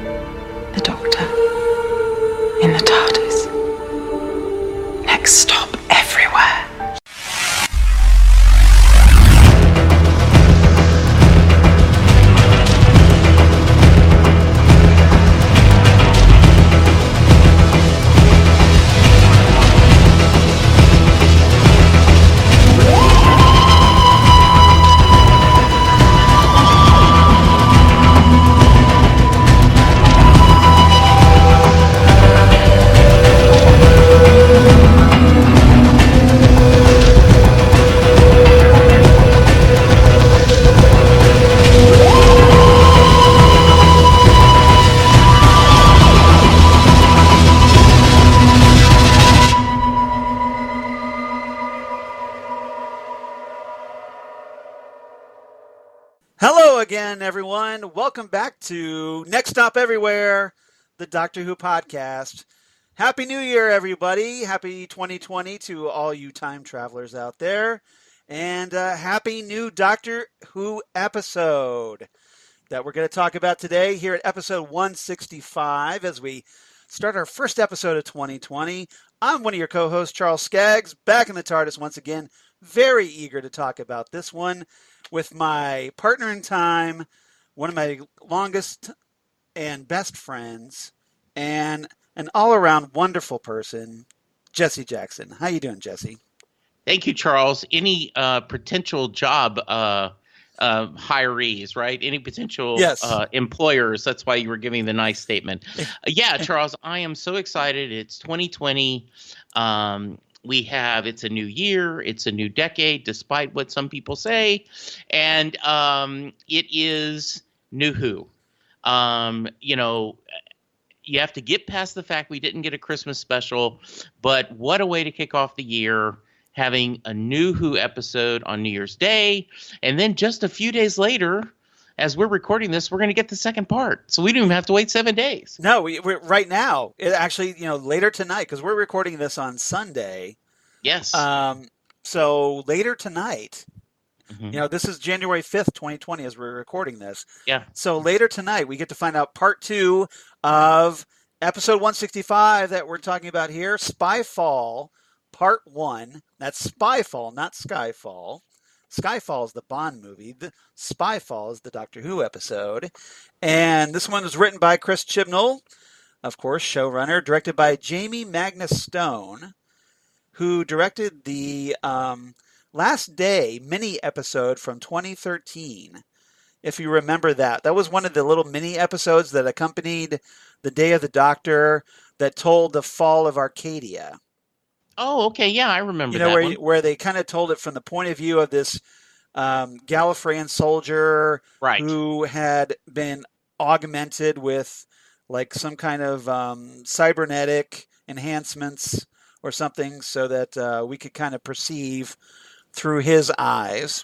The Doctor. In the TARDIS. Next stop, everywhere. Hello again, everyone. Welcome back to Next Stop Everywhere, the Doctor Who podcast. Happy New Year, everybody. Happy 2020 to all you time travelers out there. And happy new Doctor Who episode that we're going to talk about today here at episode 165 as we start our first episode of 2020. I'm one of your co-hosts, Charles Skaggs, back in the TARDIS once again. Very eager to talk about this one with my partner in time, one of my longest and best friends, and an all-around wonderful person, Jesse Jackson. How you doing, Jesse? Thank you, Charles. Any potential job hirees, right? Any potential employers. That's why you were giving the nice statement. Yeah, Charles, I am so excited. It's 2020. It's a new year, it's a new decade, despite what some people say, and it is New Who. You have to get past the fact we didn't get a Christmas special, but what a way to kick off the year, having a New Who episode on New Year's Day, and then just a few days later, as we're recording this, we're going to get the second part. So we don't even have to wait 7 days. No, we're right now. It actually, later tonight, because we're recording this on Sunday. Yes. So later tonight, this is January 5th, 2020, as we're recording this. Yeah. So later tonight, we get to find out part 2 of episode 165 that we're talking about here, Spyfall, part 1. That's Spyfall, not Skyfall. Skyfall is the Bond movie. The Spyfall is the Doctor Who episode. And this one was written by Chris Chibnall, of course, showrunner, directed by Jamie Magnus Stone, who directed the Last Day mini episode from 2013. If you remember that. That was one of the little mini episodes that accompanied the Day of the Doctor that told the fall of Arcadia. Oh, okay. Yeah, I remember that where they kind of told it from the point of view of this Gallifreyan soldier who had been augmented with like some kind of cybernetic enhancements or something so that we could kind of perceive through his eyes.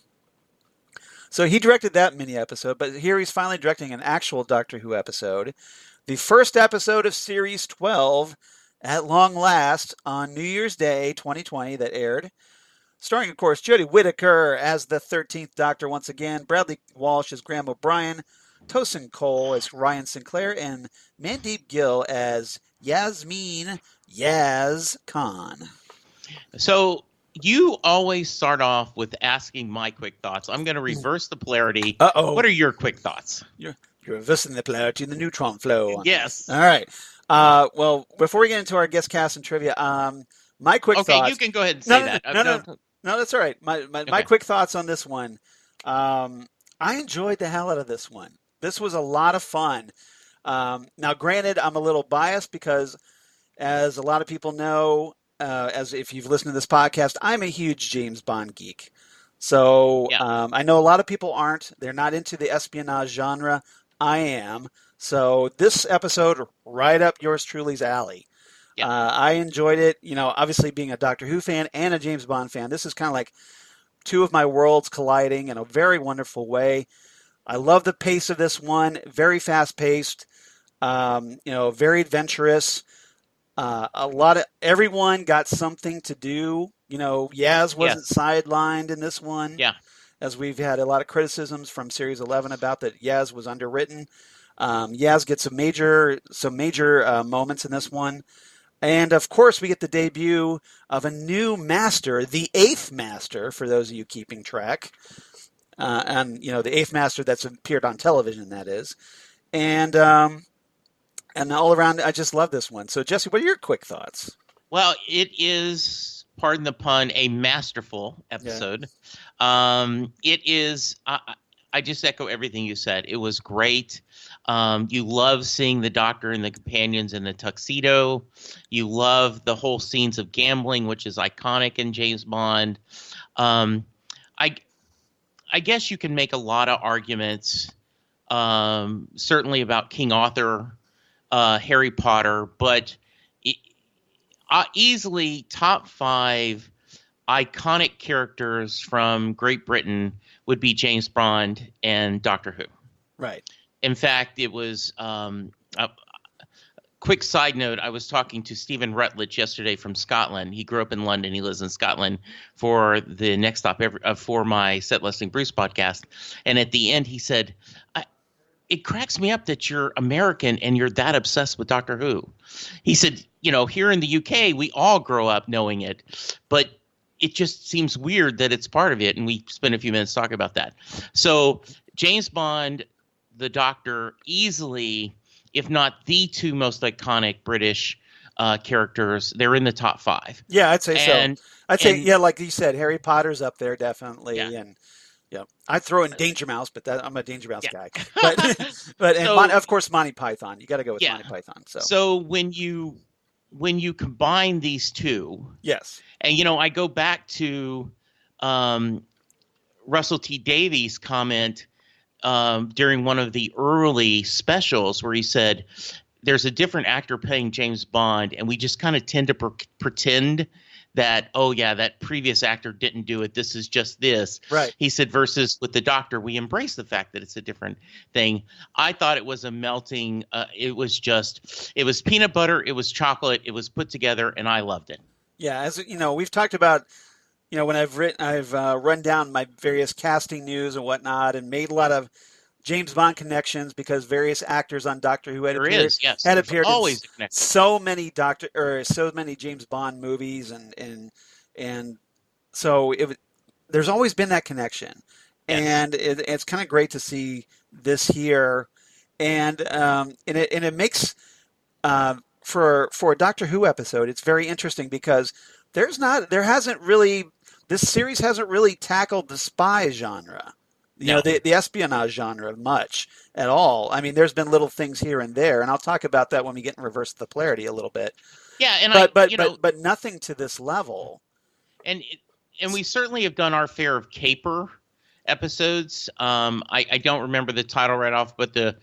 So he directed that mini episode, but here he's finally directing an actual Doctor Who episode. The first episode of Series 12, at long last, on New Year's Day 2020 that aired. Starring, of course, Jodie Whittaker as the 13th Doctor once again, Bradley Walsh as Graham O'Brien, Tosin Cole as Ryan Sinclair, and Mandeep Gill as Yasmin Yaz Khan. So you always start off with asking my quick thoughts. I'm going to reverse the polarity. Uh-oh. What are your quick thoughts? You're reversing the polarity in the neutron flow. Yes. All right. Well, before we get into our guest cast and trivia, my quick thoughts. Okay, you can go ahead and say that. No, that's all right. My quick thoughts on this one. I enjoyed the hell out of this one. This was a lot of fun. Now, granted, I'm a little biased because, as a lot of people know, as if you've listened to this podcast, I'm a huge James Bond geek. So I know a lot of people aren't. They're not into the espionage genre. I am. So this episode, right up yours truly's alley. Yeah. I enjoyed it. Obviously being a Doctor Who fan and a James Bond fan, this is kind of like two of my worlds colliding in a very wonderful way. I love the pace of this one. Very fast-paced. Very adventurous. Everyone got something to do. Yaz wasn't sidelined in this one. Yeah. As we've had a lot of criticisms from Series 11 about that Yaz was underwritten. Yaz gets some major moments in this one. And, of course, we get the debut of a new master, the Eighth Master, for those of you keeping track. And, the Eighth Master that's appeared on television, that is. And all around, I just love this one. So, Jesse, what are your quick thoughts? Well, it is, pardon the pun, a masterful episode. Yeah. It is... I just echo everything you said. It was great. You love seeing the Doctor and the companions in the tuxedo. You love the whole scenes of gambling, which is iconic in James Bond. I guess you can make a lot of arguments, certainly about King Arthur, Harry Potter, but easily top 5 iconic characters from Great Britain would be James Bond and Doctor Who. Right. In fact, it was a quick side note. I was talking to Stephen Rutledge yesterday from Scotland. He grew up in London. He lives in Scotland for the next stop for my Set Listing Bruce podcast. And at the end, he said, it cracks me up that you're American and you're that obsessed with Doctor Who. He said, here in the UK, we all grow up knowing it, but it just seems weird that it's part of it, and we spent a few minutes talking about that. So James Bond, the Doctor, easily, if not the 2 most iconic British characters, they're in the top 5. Yeah, I'd say so. I'd say, like you said, Harry Potter's up there definitely, yeah. And I'd throw in Danger Mouse, but I'm a Danger Mouse guy. But of course, Monty Python. You got to go with Monty Python. So when you combine these 2, yes. And, I go back to Russell T. Davies' comment during one of the early specials where he said, there's a different actor playing James Bond, and we just kind of tend to pretend that, that previous actor didn't do it. This is just this. Right. He said, versus with the Doctor, we embrace the fact that it's a different thing. I thought it was a melting. It was peanut butter. It was chocolate. It was put together, and I loved it. Yeah, as we've talked about, when I've run down my various casting news and whatnot, and made a lot of James Bond connections because various actors on Doctor Who had appeared always in so many James Bond movies, and so there's always been that connection, and it's kind of great to see this here, and it makes. For a Doctor Who episode, it's very interesting because this series hasn't really tackled the spy genre, the espionage genre much at all. I mean, there's been little things here and there, and I'll talk about that when we get in Reverse the Polarity a little bit. Yeah, but nothing to this level. And we certainly have done our fair of caper episodes. I don't remember the title right off, but the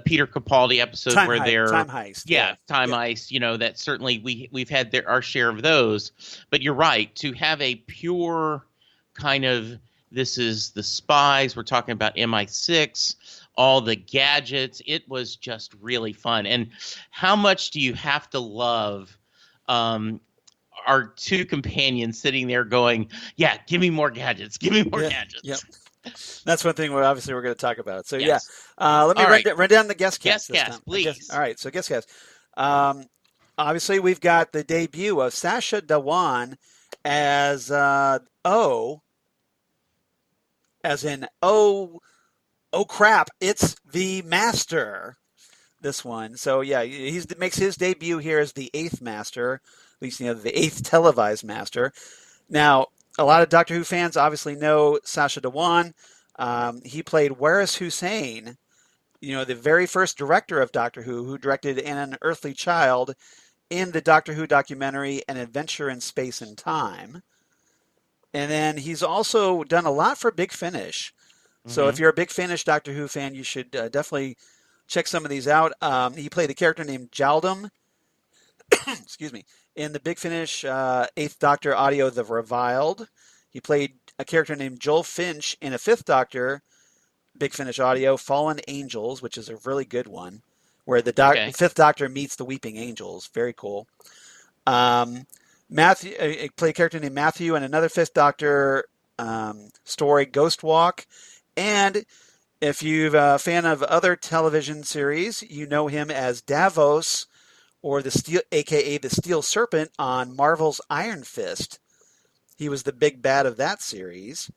Peter Capaldi episode Time Heist. Yeah, Time Heist. That certainly we've had our share of those. But you're right, to have a pure kind of, this is the spies. We're talking about MI6, all the gadgets. It was just really fun. And how much do you have to love our 2 companions sitting there going, "Yeah, give me more gadgets. Give me more gadgets." Yep. That's one thing we're going to talk about. So, yes. Let me run down the guest cast. Guest cast, please. All right, so guest cast. Obviously, we've got the debut of Sacha Dhawan as O, as in, oh crap, it's the Master, this one. So, yeah, he makes his debut here as the 8th Master, at least, the 8th televised Master. Now, a lot of Doctor Who fans obviously know Sacha Dhawan. He played Waris Hussein, the very first director of Doctor who directed An Unearthly Child in the Doctor Who documentary An Adventure in Space and Time. And then he's also done a lot for Big Finish. Mm-hmm. So if you're a Big Finish Doctor Who fan, you should definitely check some of these out. He played a character named Jaldum. Excuse me. In the Big Finish 8th Doctor audio, The Reviled. He played a character named Joel Finch in a 5th Doctor Big Finish audio, Fallen Angels, which is a really good one, where the 5th Doctor meets the Weeping Angels. Very cool. Matthew played a character named Matthew in another 5th Doctor story, Ghost Walk. And If you're a fan of other television series, you know him as Davos, or aka the Steel Serpent on Marvel's Iron Fist. He was the big bad of that series.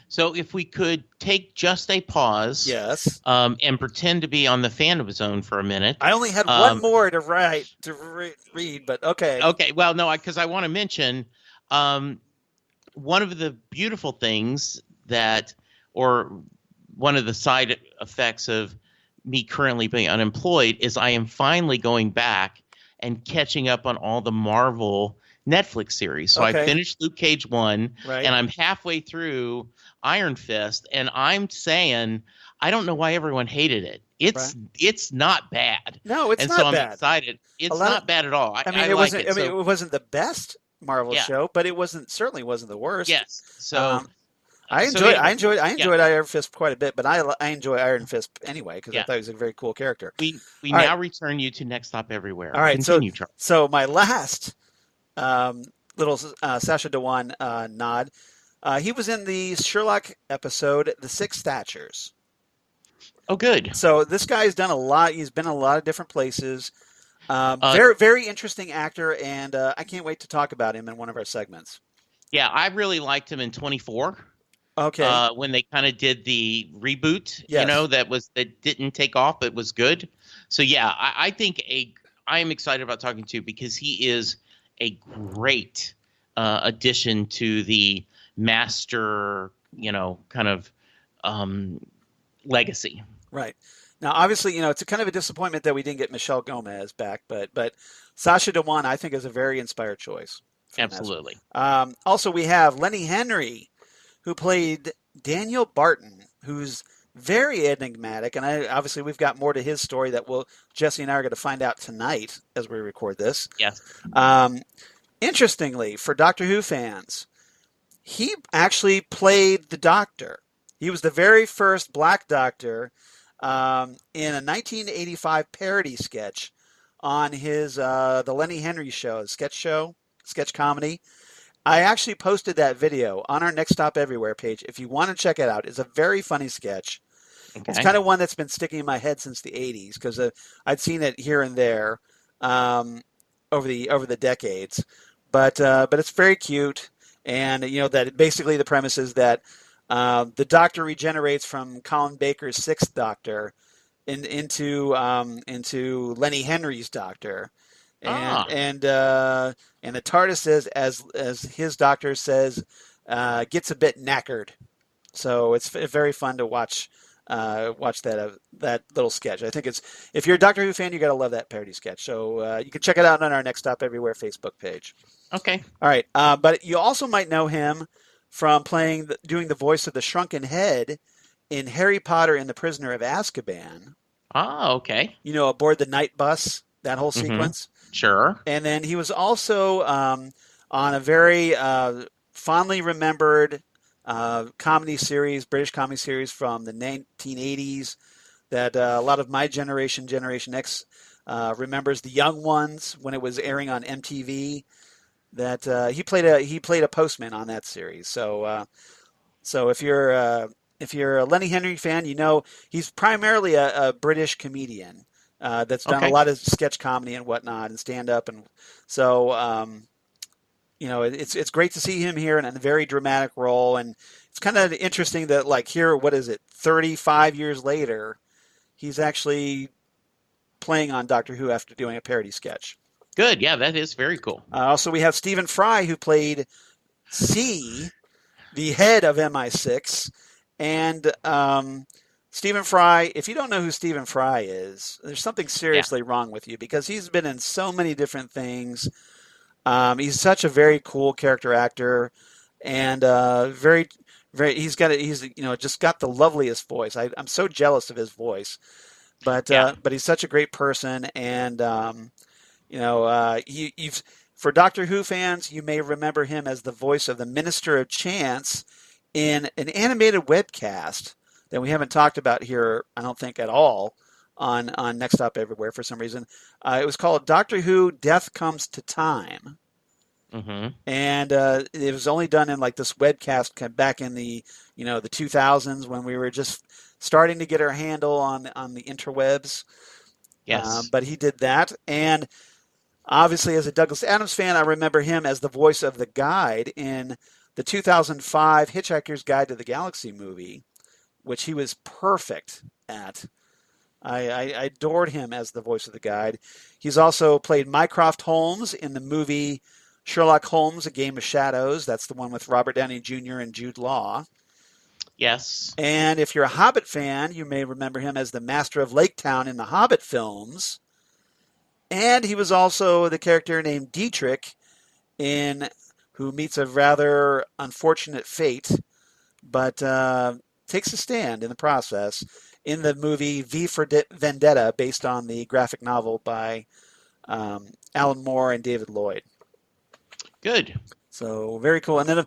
So if we could take just a pause, yes, and pretend to be on the fandom zone for a minute. I only had one more to read, but okay. Okay, well, no, because I want to mention one of the beautiful things or one of the side effects of me currently being unemployed is I am finally going back and catching up on all the Marvel Netflix series. So I finished Luke Cage 1, and I'm halfway through Iron Fist, and I'm saying I don't know why everyone hated it. It's not bad. No, it's not bad. And so I'm excited. It's not bad at all. It wasn't the best Marvel show, but it certainly wasn't the worst. Yes. So I enjoyed Iron Fist quite a bit, but I enjoy Iron Fist anyway because I thought he was a very cool character. We now return you to Next Stop Everywhere. All right, continue, Charles. So my last little Sacha Dhawan nod. He was in the Sherlock episode, The Six Thatchers. Oh, good. So this guy's done a lot. He's been in a lot of different places. Very, very interesting actor, and I can't wait to talk about him in one of our segments. Yeah, I really liked him in 24. Okay. When they kind of did the reboot, yes. that didn't take off, but was good. So yeah, I think I am excited about talking to because he is a great addition to the master, kind of legacy. Right. Now, obviously, it's a kind of a disappointment that we didn't get Michelle Gomez back, but Sacha Dhawan, I think, is a very inspired choice. Absolutely. Also, we have Lenny Henry, who played Daniel Barton, who's very enigmatic, and obviously we've got more to his story that Jesse and I are going to find out tonight as we record this. Yes. Interestingly, for Doctor Who fans, he actually played the Doctor. He was the very first Black Doctor in a 1985 parody sketch on his the Lenny Henry show, sketch comedy. I actually posted that video on our Next Stop Everywhere page. If you want to check it out, it's a very funny sketch. Okay. It's kind of one that's been sticking in my head since the 80s because I'd seen it here and there over the decades. But it's very cute, and that basically the premise is that the Doctor regenerates from Colin Baker's Sixth Doctor into Lenny Henry's Doctor. And the TARDIS is, as his doctor says, gets a bit knackered. So it's very fun to watch that little sketch. I think if you're a Doctor Who fan, you got to love that parody sketch. So you can check it out on our Next Stop Everywhere Facebook page. Okay. All right. But you also might know him from doing the voice of the Shrunken Head in Harry Potter and the Prisoner of Azkaban. Oh, okay. Aboard the night bus, that whole sequence. Sure. And then he was also on a very fondly remembered British comedy series from the 1980s that a lot of my generation, Generation X, remembers, The Young Ones, when it was airing on MTV. That he played a postman on that series. So if you're a Lenny Henry fan, he's primarily a British comedian. That's done a lot of sketch comedy and whatnot and stand up, and so it's great to see him here in a very dramatic role, and it's kind of interesting that here, 35 years later, he's actually playing on Doctor Who after doing a parody sketch. Good, yeah, that is very cool. Also, we have Stephen Fry, who played C, the head of MI6, and Stephen Fry, if you don't know who Stephen Fry is, there's something seriously wrong with you because he's been in so many different things. He's such a very cool character actor, and very, very. He's just got the loveliest voice. I'm so jealous of his voice, but he's such a great person, and for Doctor Who fans, you may remember him as the voice of the Minister of Chance in an animated webcast that we haven't talked about here, I don't think, at all on Next Stop Everywhere for some reason. It was called Doctor Who Death Comes to Time. Mm-hmm. And it was only done in this webcast back in the 2000s when we were just starting to get her handle on the interwebs. Yes. But he did that. And obviously, as a Douglas Adams fan, I remember him as the voice of the guide in the 2005 Hitchhiker's Guide to the Galaxy movie, which he was perfect at. I adored him as the voice of the guide. He's also played Mycroft Holmes in the movie Sherlock Holmes, A Game of Shadows. That's the one with Robert Downey Jr. and Jude Law. Yes. And if you're a Hobbit fan, you may remember him as the Master of Lake Town in the Hobbit films. And he was also the character named Dietrich who meets a rather unfortunate fate, but takes a stand in the process in the movie V for Vendetta, based on the graphic novel by Alan Moore and David Lloyd. Good. So very cool. And then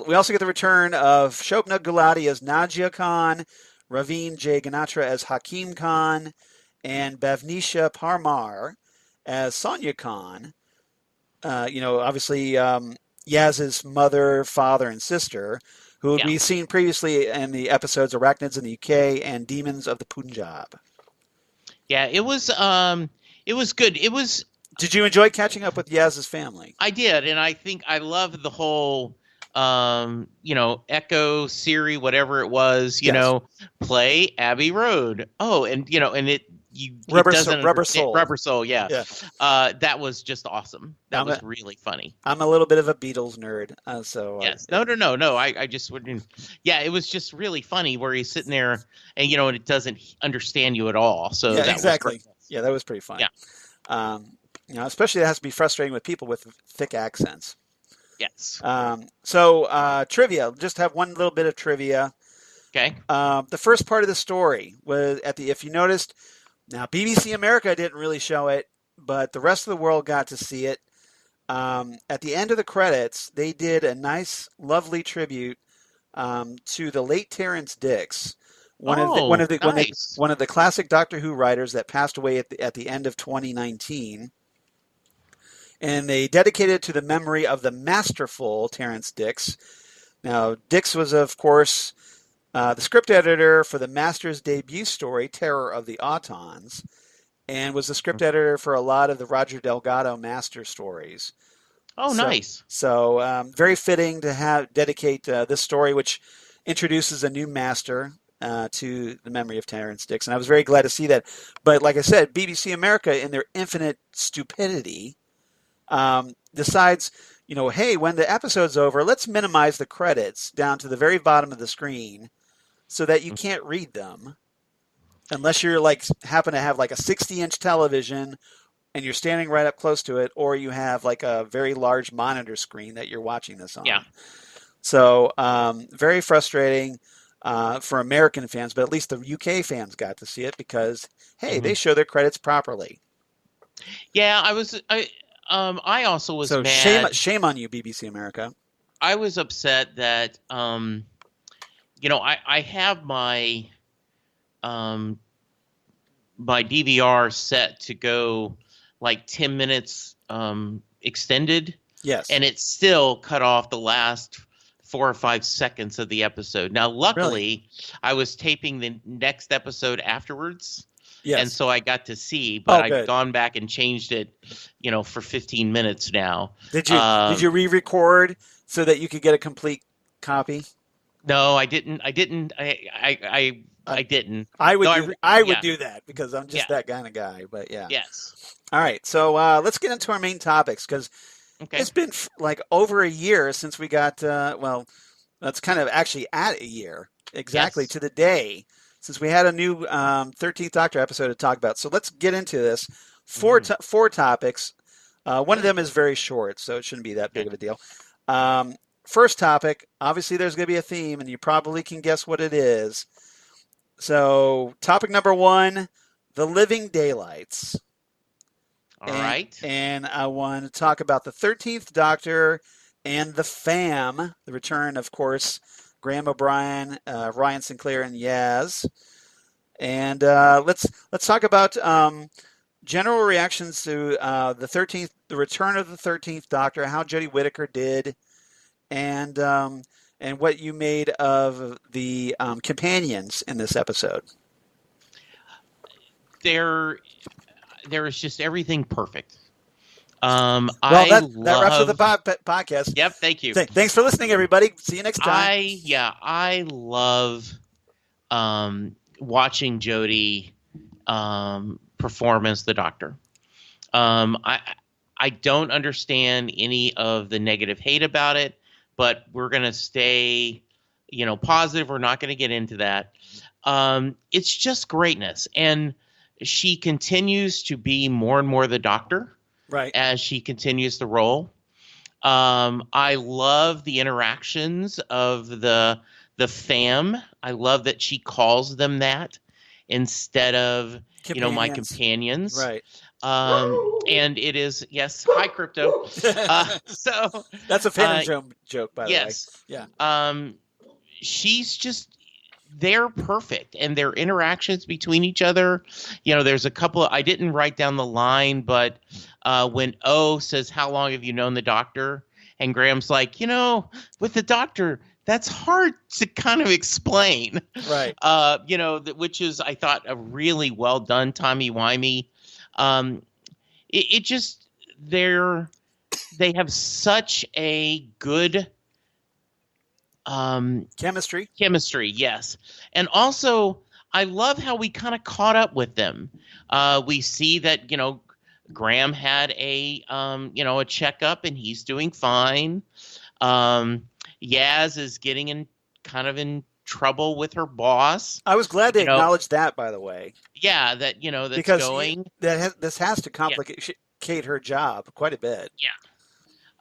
we also get the return of Shobna Gulati as Najia Khan, Raveen J. Ganatra as Hakim Khan, and Bhavnisha Parmar as Sonia Khan. Obviously Yaz's mother, father, and sister, who we've seen previously in the episodes Arachnids in the UK and Demons of the Punjab. Yeah, it was good. It was. Did you enjoy catching up with Yaz's family? I did, and I think I love the whole, Echo, Siri, whatever it was, play Abbey Road. Oh, and Rubber Soul, yeah. That was just awesome. That was really funny. I'm a little bit of a Beatles nerd, so yes. No. I just wouldn't. Yeah, it was just really funny where he's sitting there and and it doesn't understand you at all. So yeah, that exactly. Was yeah, that was pretty funny. Yeah. Especially it has to be frustrating with people with thick accents. Yes. So trivia. Just have one little bit of trivia. Okay. The first part of the story was if you noticed. Now, BBC America didn't really show it, but the rest of the world got to see it. At the end of the credits, they did a nice, lovely tribute to the late Terrence Dicks, one of the classic Doctor Who writers that passed away at the end of 2019. And they dedicated it to the memory of the masterful Terrence Dicks. Now, Dicks was, of course, the script editor for the Master's debut story, Terror of the Autons, and was the script editor for a lot of the Roger Delgado Master stories. Oh, nice. So very fitting to dedicate this story, which introduces a new Master to the memory of Terrence Dicks. And I was very glad to see that. But like I said, BBC America, in their infinite stupidity, decides, hey, when the episode's over, let's minimize the credits down to the very bottom of the screen, so that you can't read them unless you're happen to have a 60-inch television and you're standing right up close to it, or you have a very large monitor screen that you're watching this on. Yeah. So very frustrating for American fans, but at least the UK fans got to see it because, hey, they show their credits properly. Yeah, I also was mad. Shame on you, BBC America. I was upset that I have my my DVR set to go 10 minutes extended. Yes. And it still cut off the last 4 or 5 seconds of the episode. Now, luckily, I was taping the next episode afterwards. Yes. And so I got to see, but I've gone back and changed it, for 15 minutes now. Did you re-record so that you could get a complete copy? No, I didn't. I didn't. I would do that because I'm just that kind of guy. But yeah. Yes. All right. So let's get into our main topics because it's been over a year since we got. That's kind of actually at a year exactly to the day since we had a new 13th Doctor episode to talk about. So let's get into this. Four topics. One of them is very short, so it shouldn't be that big of a deal. First topic, obviously there's going to be a theme, and you probably can guess what it is. So topic number 1, the living daylights. All right. And I want to talk about the 13th Doctor and the fam, the return, of course, Graham O'Brien, Ryan Sinclair, and Yaz. And let's talk about general reactions to the return of the 13th Doctor, how Jodie Whittaker did, and and what you made of the companions in this episode. There is just everything perfect. Well, that wraps up the podcast. Yep, thank you. Thanks for listening, everybody. See you next time. I love watching Jodie perform as the Doctor. I don't understand any of the negative hate about it, but we're going to stay, positive. We're not going to get into that. It's just greatness. And she continues to be more and more the Doctor. Right. As she continues the role. I love the interactions of the fam. I love that she calls them that instead of, my companions. Right. And it is, yes, hi, Crypto. So that's a Phantom joke, by the way. Yes. Yeah. She's just, they're perfect, and their interactions between each other. There's a couple I didn't write down the line, but when O says, "How long have you known the Doctor?" and Graham's like, with the Doctor, that's hard to kind of explain. Right. Which is, I thought, a really well done timey-wimey. It just, they have such a good chemistry, yes. And also, I love how we kind of caught up with them. We see that, Graham had a checkup and he's doing fine. Yaz is getting in trouble with her boss. I was glad they acknowledged that, by the way. Yeah, that's because going. This has to complicate her job quite a bit. Yeah.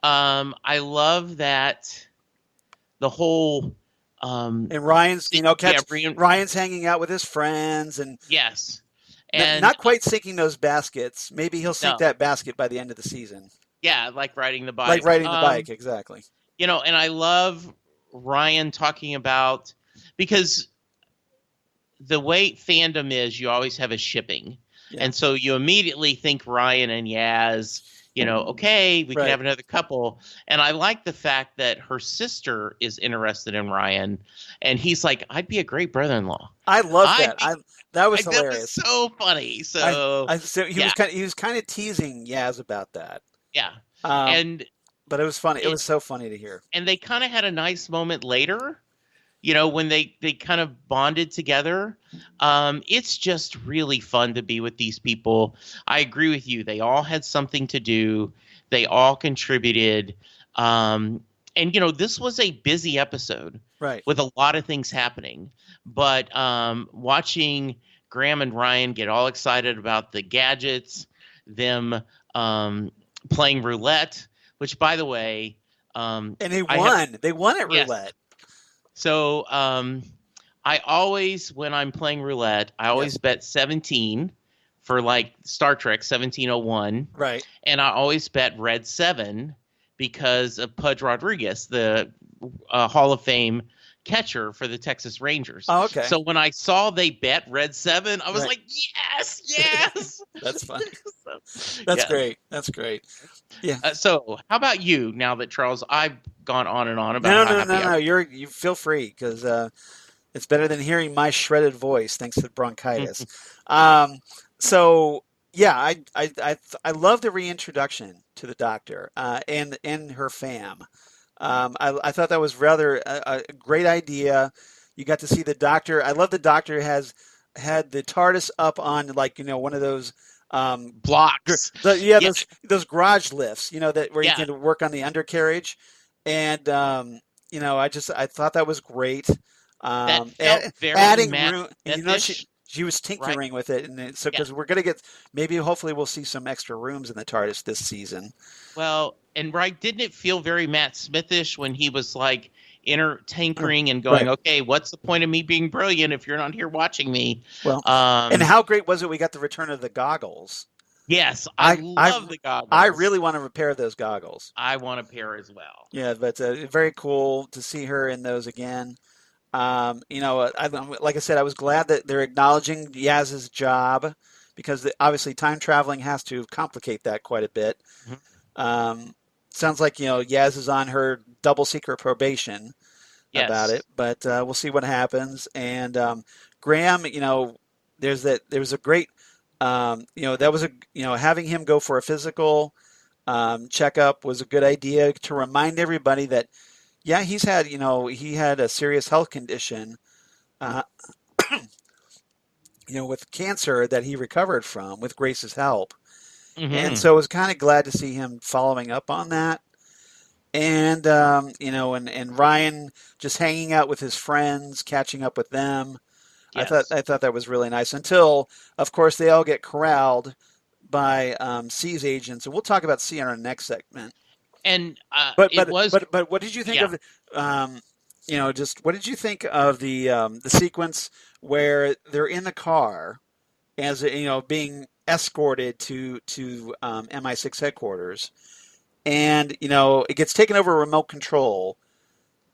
I love that the whole and Ryan's Ryan's hanging out with his friends and yes. And not quite sinking those baskets. Maybe he'll sink that basket by the end of the season. Yeah, like riding the bike. Like riding the bike, exactly. And I love Ryan talking about, because the way fandom is, you always have a shipping. Yeah. And so you immediately think Ryan and Yaz, okay, we can have another couple. And I like the fact that her sister is interested in Ryan. And he's like, I'd be a great brother-in-law. I love that. That was hilarious. That was so funny. So, he was kind of teasing Yaz about that. Yeah. But it was funny. It was so funny to hear. And they kind of had a nice moment later, when they kind of bonded together. It's just really fun to be with these people. I agree with you. They all had something to do. They all contributed. And, this was a busy episode. Right. With a lot of things happening. But watching Graham and Ryan get all excited about the gadgets, them playing roulette, which, by the way... and they won. They won at roulette. Yes. So I always, when I'm playing roulette, I always bet 17 for like Star Trek 1701. Right. And I always bet red 7 because of Pudge Rodriguez, the Hall of Fame catcher for the Texas Rangers. Oh, okay. So when I saw they bet red 7, I was like, yes. That's funny. That's great. That's great. Yeah. So how about you? Now that Charles, I've gone on and on about no. You feel free, because it's better than hearing my shredded voice thanks to bronchitis. So yeah, I love the reintroduction to the Doctor and her fam. I thought that was rather a great idea. You got to see the Doctor. I love the Doctor has had the TARDIS up on one of those blocks. Those garage lifts, where you can work on the undercarriage. And I thought that was great. That felt very adding room. And, she was tinkering with it, and so because we're gonna get hopefully we'll see some extra rooms in the TARDIS this season. Well, and didn't it feel very Matt Smithish when he was like tinkering and going, okay, what's the point of me being brilliant if you're not here watching me? Well, and how great was it? We got the return of the goggles. Yes, I love the goggles. I really want to repair those goggles. I want a pair as well. Yeah, but very cool to see her in those again. Like I said, I was glad that they're acknowledging Yaz's job, because obviously time traveling has to complicate that quite a bit. Mm-hmm. Sounds like Yaz is on her double secret probation, about it, but we'll see what happens. And Graham, there was a great, that was having him go for a physical checkup was a good idea to remind everybody that, yeah, he had a serious health condition, with cancer that he recovered from with Grace's help. Mm-hmm. And so I was kind of glad to see him following up on that. And, and Ryan just hanging out with his friends, catching up with them. Yes. I thought that was really nice until, of course, they all get corralled by C's agents. And we'll talk about C in our next segment. And but what did you think of what did you think of the sequence where they're in the car as being escorted to MI6 headquarters, and it gets taken over remote control,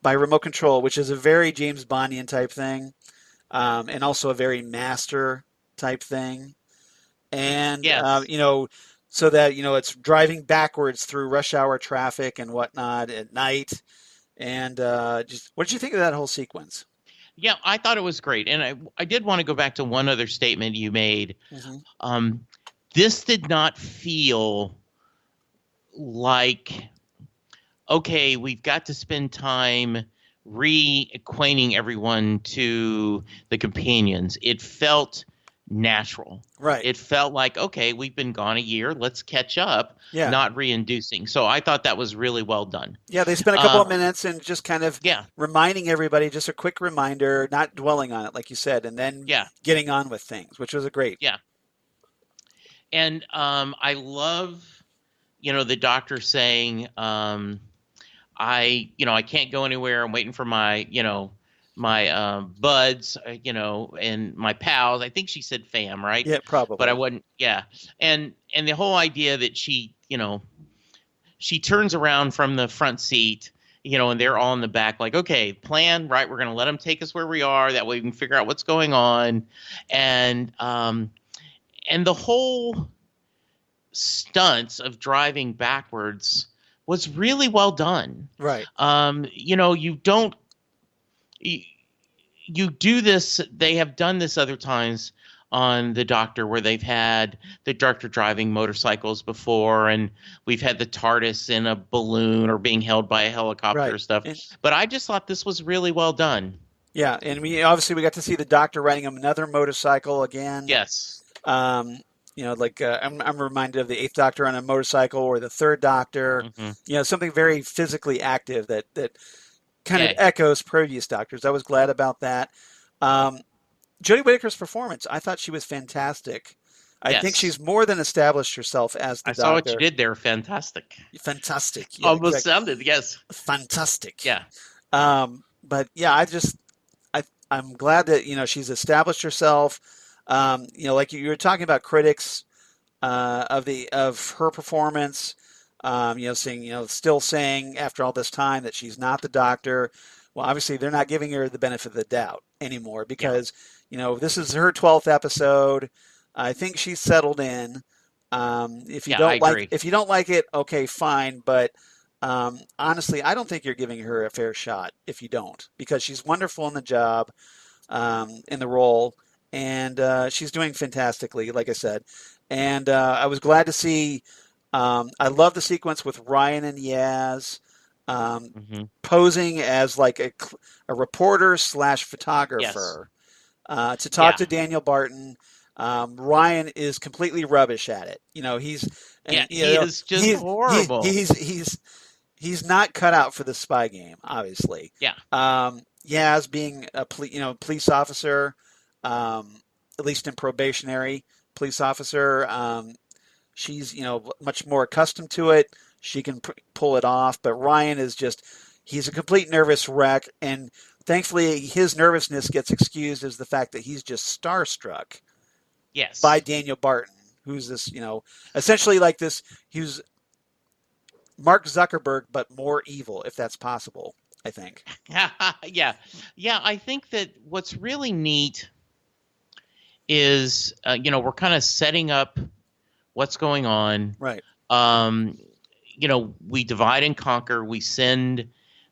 which is a very James Bondian type thing, and also a very Master type thing, and yes. So that it's driving backwards through rush hour traffic and whatnot at night. And just what did you think of that whole sequence? Yeah, I thought it was great. And I did want to go back to one other statement you made. Mm-hmm. This did not feel like, okay, we've got to spend time reacquainting everyone to the companions. It felt natural. Right. It felt like, okay, we've been gone a year. Let's catch up. Yeah. Not reinducing. So I thought that was really well done. Yeah, they spent a couple of minutes and just kind of reminding everybody, just a quick reminder, not dwelling on it, like you said, and then getting on with things, which was a great. Yeah. And I love, the doctor saying, I can't go anywhere. I'm waiting for my, my buds, and my pals. I think she said fam, right? Yeah, probably. But I wouldn't. Yeah, and the whole idea that she turns around from the front seat, and they're all in the back, like, okay, plan, right? We're gonna let them take us where we are. That way we can figure out what's going on, and the whole stunts of driving backwards was really well done. Right. You do this. They have done this other times on the Doctor, where they've had the Doctor driving motorcycles before, and we've had the TARDIS in a balloon or being held by a helicopter or stuff. But I just thought this was really well done. Yeah, and we got to see the Doctor riding another motorcycle again. Yes. I'm reminded of the 8th Doctor on a motorcycle, or the 3rd Doctor. Mm-hmm. Something very physically active that kind of echoes previous Doctors. I was glad about that. Jodie Whittaker's performance, I thought she was fantastic. I think she's more than established herself as the Doctor. I saw what you did there. Fantastic. Fantastic. Yeah, almost sounded, yes. Fantastic. Yeah. But yeah, I'm glad that, she's established herself. Like you were talking about critics of her performance. Still saying after all this time that she's not the Doctor. Well, obviously they're not giving her the benefit of the doubt anymore because, this is her 12th episode. I think she's settled in. If you don't like it, okay, fine. But honestly, I don't think you're giving her a fair shot if you don't, because she's wonderful in the job, in the role, and she's doing fantastically, like I said. And I was glad to see. I love the sequence with Ryan and Yaz posing as like a reporter / photographer to talk to Daniel Barton. Ryan is completely rubbish at it. He is just horrible. He's not cut out for the spy game, obviously. Yeah. Yaz being a police officer, at least in probationary police officer. She's, much more accustomed to it. She can pull it off. But Ryan is he's a complete nervous wreck. And thankfully, his nervousness gets excused as the fact that he's just starstruck by Daniel Barton, who's this, essentially like this. He was Mark Zuckerberg, but more evil, if that's possible, I think. Yeah. I think that what's really neat is, we're kind of setting up what's going on. Right. We divide and conquer. We send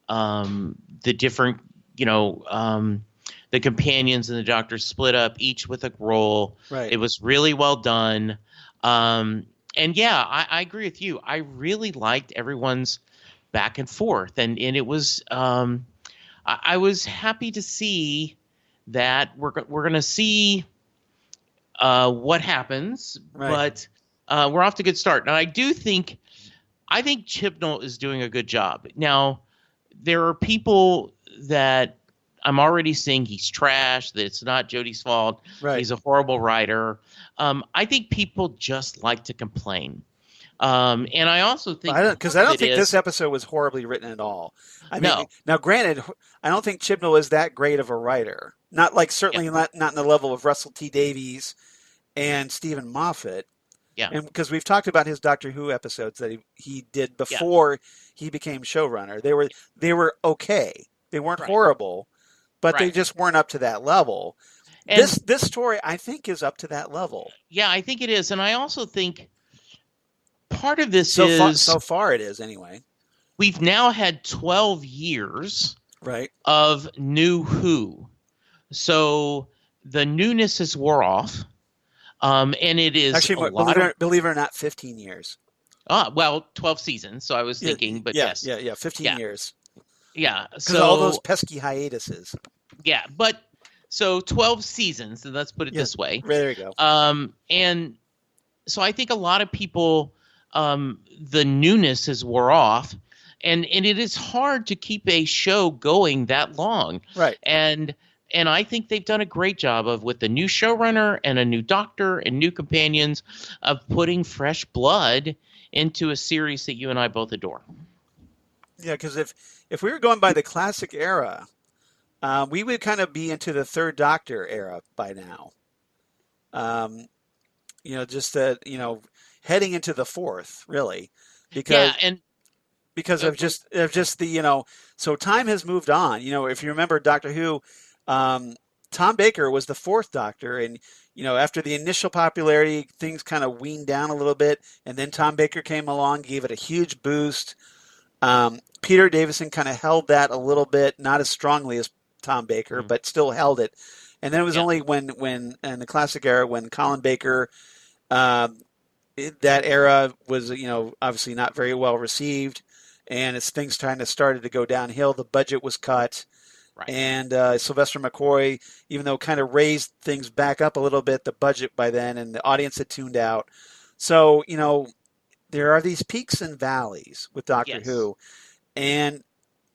the different the companions and the doctors split up each with a role. Right. It was really well done. And yeah, I agree with you. I really liked everyone's back and forth, and it was I was happy to see that we're going to see what happens, right. but we're off to a good start. And I think Chibnall is doing a good job. Now, there are people that I'm already saying he's trash, that it's not Jodie's fault. Right. He's a horrible writer. I think people just like to complain. And I also think because I don't think this episode was horribly written at all. I mean, now granted, I don't think Chibnall is that great of a writer. Not like certainly not in the level of Russell T Davies and Stephen Moffat. Yeah. And because we've talked about his Doctor Who episodes that he did before he became showrunner. They were okay. They weren't horrible, but they just weren't up to that level. And this story, I think, is up to that level. Yeah, I think it is. And I also think part of this so far it is anyway. We've now had 12 years of new Who. So the newness has wore off. And it is actually, believe it or not, 15 years. 12 seasons. So I was thinking, but yes. Yeah, 15 years. Yeah. So all those pesky hiatuses. Yeah, but so 12 seasons, and let's put it this way. There you go. And so I think a lot of people, the newness has wore off, and it is hard to keep a show going that long. Right. And I think they've done a great job with the new showrunner and a new doctor and new companions of putting fresh blood into a series that you and I both adore. Yeah, because if we were going by the classic era, we would kind of be into the Third Doctor era by now. Heading into the fourth, really, because of just the so time has moved on. If you remember Doctor Who. Tom Baker was the fourth Doctor, and after the initial popularity, things kind of weaned down a little bit, and then Tom Baker came along, gave it a huge boost. Peter Davison kind of held that a little bit, not as strongly as Tom Baker, but still held it. And then it was only when in the classic era, when Colin Baker, that era was obviously not very well received, and as things kind of started to go downhill, the budget was cut. Right. And Sylvester McCoy, even though kind of raised things back up a little bit, the budget by then, and the audience had tuned out. So, there are these peaks and valleys with Doctor Who. And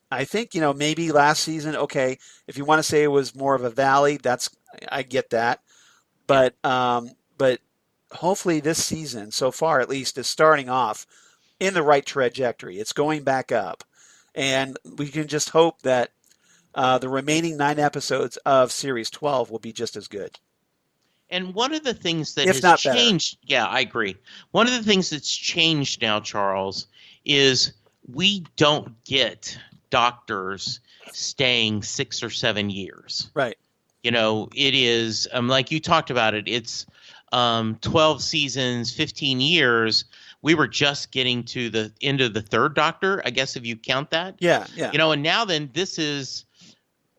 I think, maybe last season, okay, if you want to say it was more of a valley, I get that. But hopefully this season, so far at least, is starting off in the right trajectory. It's going back up. And we can just hope that the remaining 9 episodes of Series 12 will be just as good. And one of the things that has changed, I agree. One of the things that's changed now, Charles, is we don't get doctors staying 6 or 7 years. Right. It is, like you talked about it, it's 12 seasons, 15 years. We were just getting to the end of the Third Doctor, I guess, if you count that. Yeah. And now then this is...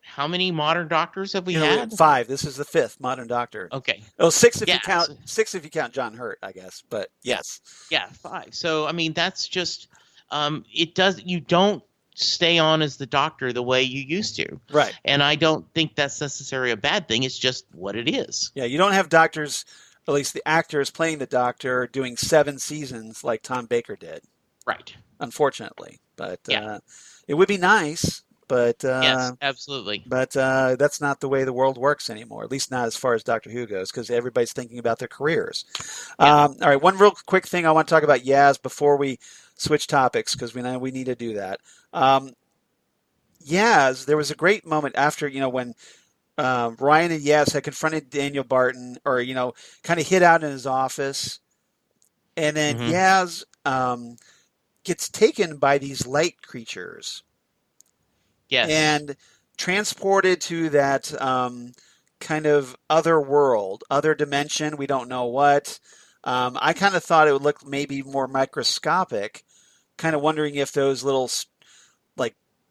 How many modern doctors have we had? 5. This is the 5th modern Doctor. Okay. 6 if you count John Hurt, I guess. But yes. Yeah, 5. So that's just you don't stay on as the Doctor the way you used to. Right. And I don't think that's necessarily a bad thing. It's just what it is. Yeah, you don't have doctors, at least the actors playing the Doctor, doing 7 seasons like Tom Baker did. Right. Unfortunately. But it would be nice. But yes, absolutely. But that's not the way the world works anymore, at least not as far as Doctor Who goes, because everybody's thinking about their careers. All right, one real quick thing I want to talk about Yaz before we switch topics, because we know we need to do that. Yaz, there was a great moment after, when Ryan and Yaz had confronted Daniel Barton, or, kind of hid out in his office, and then Yaz gets taken by these light creatures. Yes. And transported to that kind of other world, other dimension. We don't know what. I kind of thought it would look maybe more microscopic, kind of wondering if those little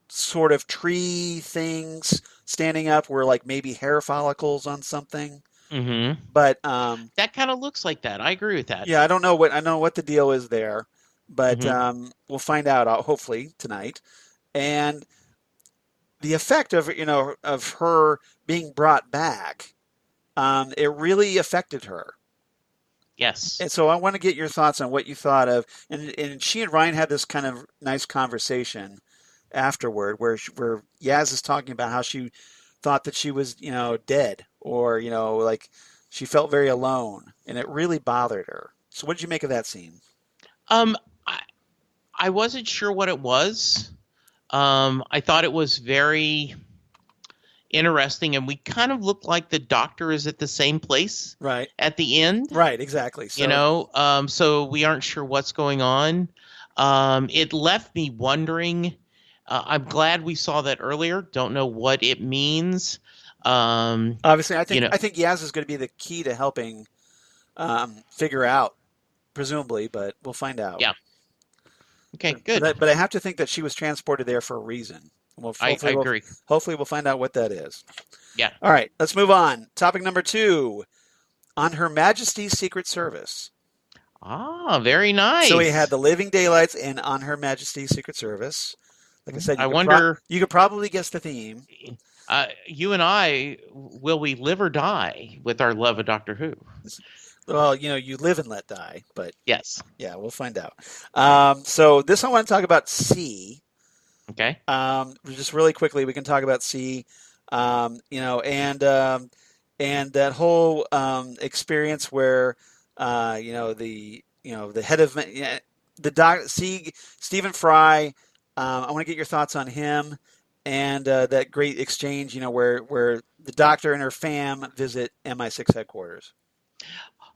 sort of tree things standing up were like maybe hair follicles on something. Mm-hmm. But that kind of looks like that. I agree with that. Yeah, I don't know what the deal is there, but we'll find out hopefully tonight. And the effect of of her being brought back, it really affected her. Yes. And so I want to get your thoughts on what you thought of, and she and Ryan had this kind of nice conversation afterward, where Yaz is talking about how she thought that she was dead, or like she felt very alone, and it really bothered her. So what did you make of that scene? I wasn't sure what it was. I thought it was very interesting, and we kind of look like the doctor is at the same place right at the end. Right, exactly. So, so we aren't sure what's going on. It left me wondering. I'm glad we saw that earlier. Don't know what it means. Obviously, I think Yaz is going to be the key to helping figure out, presumably, but we'll find out. Yeah. Okay, good. But I have to think that she was transported there for a reason. I agree. Hopefully we'll find out what that is. Yeah. All right, let's move on. Topic number 2, on Her Majesty's Secret Service. Ah, very nice. So we had The Living Daylights and On Her Majesty's Secret Service. Like I said, you could probably guess the theme. You and I, will we live or die with our love of Doctor Who? Well, you live and let die, but yes. Yeah, we'll find out. So this I want to talk about C. Okay. Just really quickly, we can talk about C. And that whole experience where the head of the doc Stephen Fry. I want to get your thoughts on him and that great exchange. Where the doctor and her fam visit MI6 headquarters.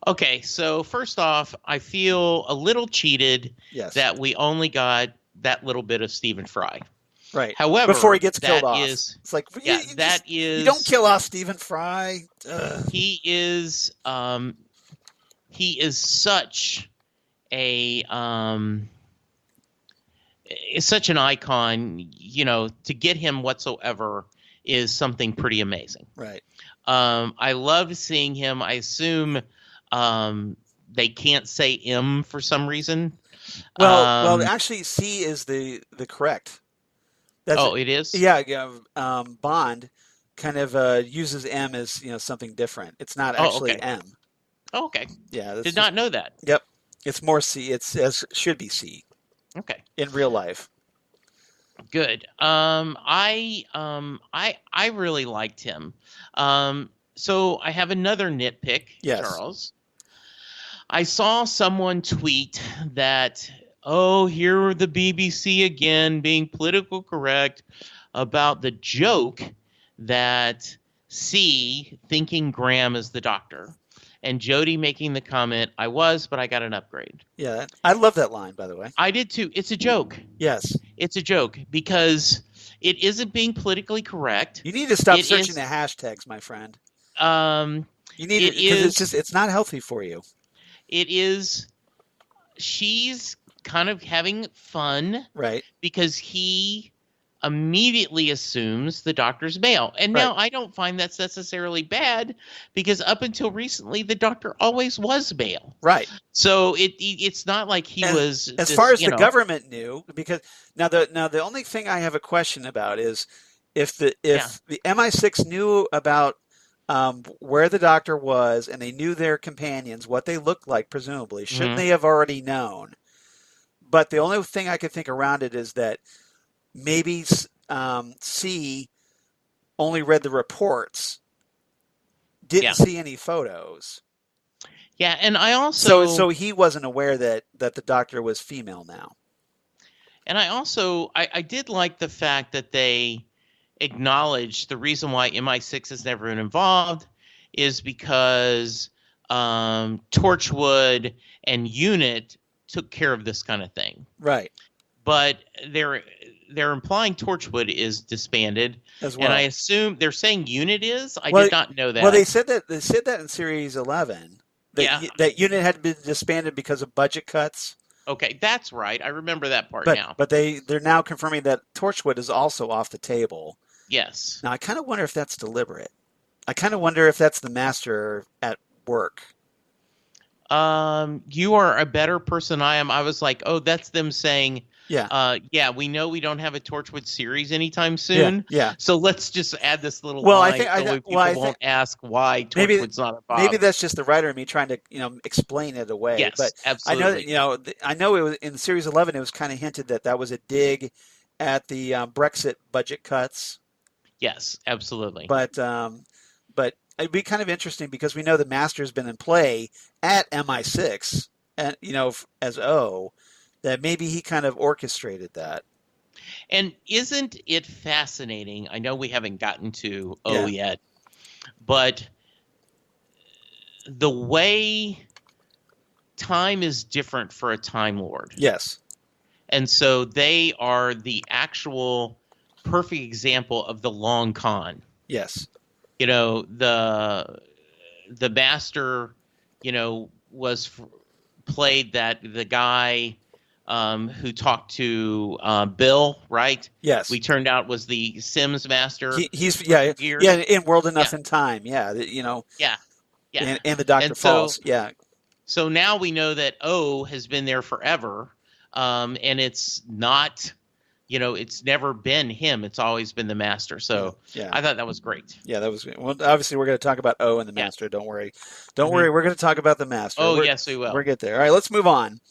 Okay, so first off, I feel a little cheated that we only got that little bit of Stephen Fry. Right. However, before he gets killed off, it's like you don't kill off Stephen Fry. He is such a is such an icon. To get him whatsoever is something pretty amazing. Right. I love seeing him. I assume they can't say M for some reason. Well, actually, C is the correct. It is? Yeah. Bond kind of uses M as something different. It's not actually M. Oh, okay. Yeah. Did not know that. Yep. It's more C. Should be C. Okay. In real life. Good. I really liked him. So I have another nitpick, Charles. I saw someone tweet that, here the BBC again being political correct about the joke that C thinking Graham is the doctor. And Jodie making the comment, I was, but I got an upgrade. Yeah, I love that line, by the way. I did too. It's a joke. Yes. It's a joke because it isn't being politically correct. You need to stop searching the hashtags, my friend. You need it because it's not healthy for you. It is. She's kind of having fun. Right. Because he immediately assumes the doctor's male. And now I don't find that's necessarily bad because up until recently, the doctor always was male. Right. So it's not like he was. As far as the government knew, because now the only thing I have a question about is if the MI6 knew about where the doctor was and they knew their companions, what they looked like, presumably, shouldn't they have already known? But the only thing I could think around it is that maybe C only read the reports, didn't see any photos. Yeah, and I also... So he wasn't aware that the doctor was female now. And I also... I did like the fact that they acknowledged the reason why MI6 has never been involved is because Torchwood and Unit took care of this kind of thing. Right. But they're implying Torchwood is disbanded as well. And I assume they're saying Unit is? I did not know that. Well, they said that in series 11 that Unit had been disbanded because of budget cuts. Okay, that's right. I remember that part now. But they're now confirming that Torchwood is also off the table. Yes. Now I kind of wonder if that's deliberate. I kind of wonder if that's the Master at work. You are a better person than I am. I was like, oh, that's them saying, yeah, we know we don't have a Torchwood series anytime soon. Yeah. So let's just add this little line people won't ask why Torchwood's not involved. Maybe that's just the writer and me trying to, explain it away. Yes, but absolutely. I know it was in series 11. It was kind of hinted that was a dig at the Brexit budget cuts. Yes, absolutely. But it'd be kind of interesting because we know the Master's been in play at MI6 and as O, that maybe he kind of orchestrated that. And isn't it fascinating? I know we haven't gotten to O yet, but the way time is different for a Time Lord. Yes. And so they are the actual perfect example of the long con. Yes. The Master, was played the guy who talked to Bill, right? Yes. We turned out was the Sims Master. He's in World Enough in Time. Yeah. Yeah. And the Dr. Falls. Yeah. So now we know that O has been there forever, and it's not. It's never been him. It's always been the Master. So I thought that was great. Yeah, that was great. Well, obviously, we're going to talk about O and the Master. Don't worry. Don't worry. We're going to talk about the Master. Yes, we will. We'll get there. All right, let's move on.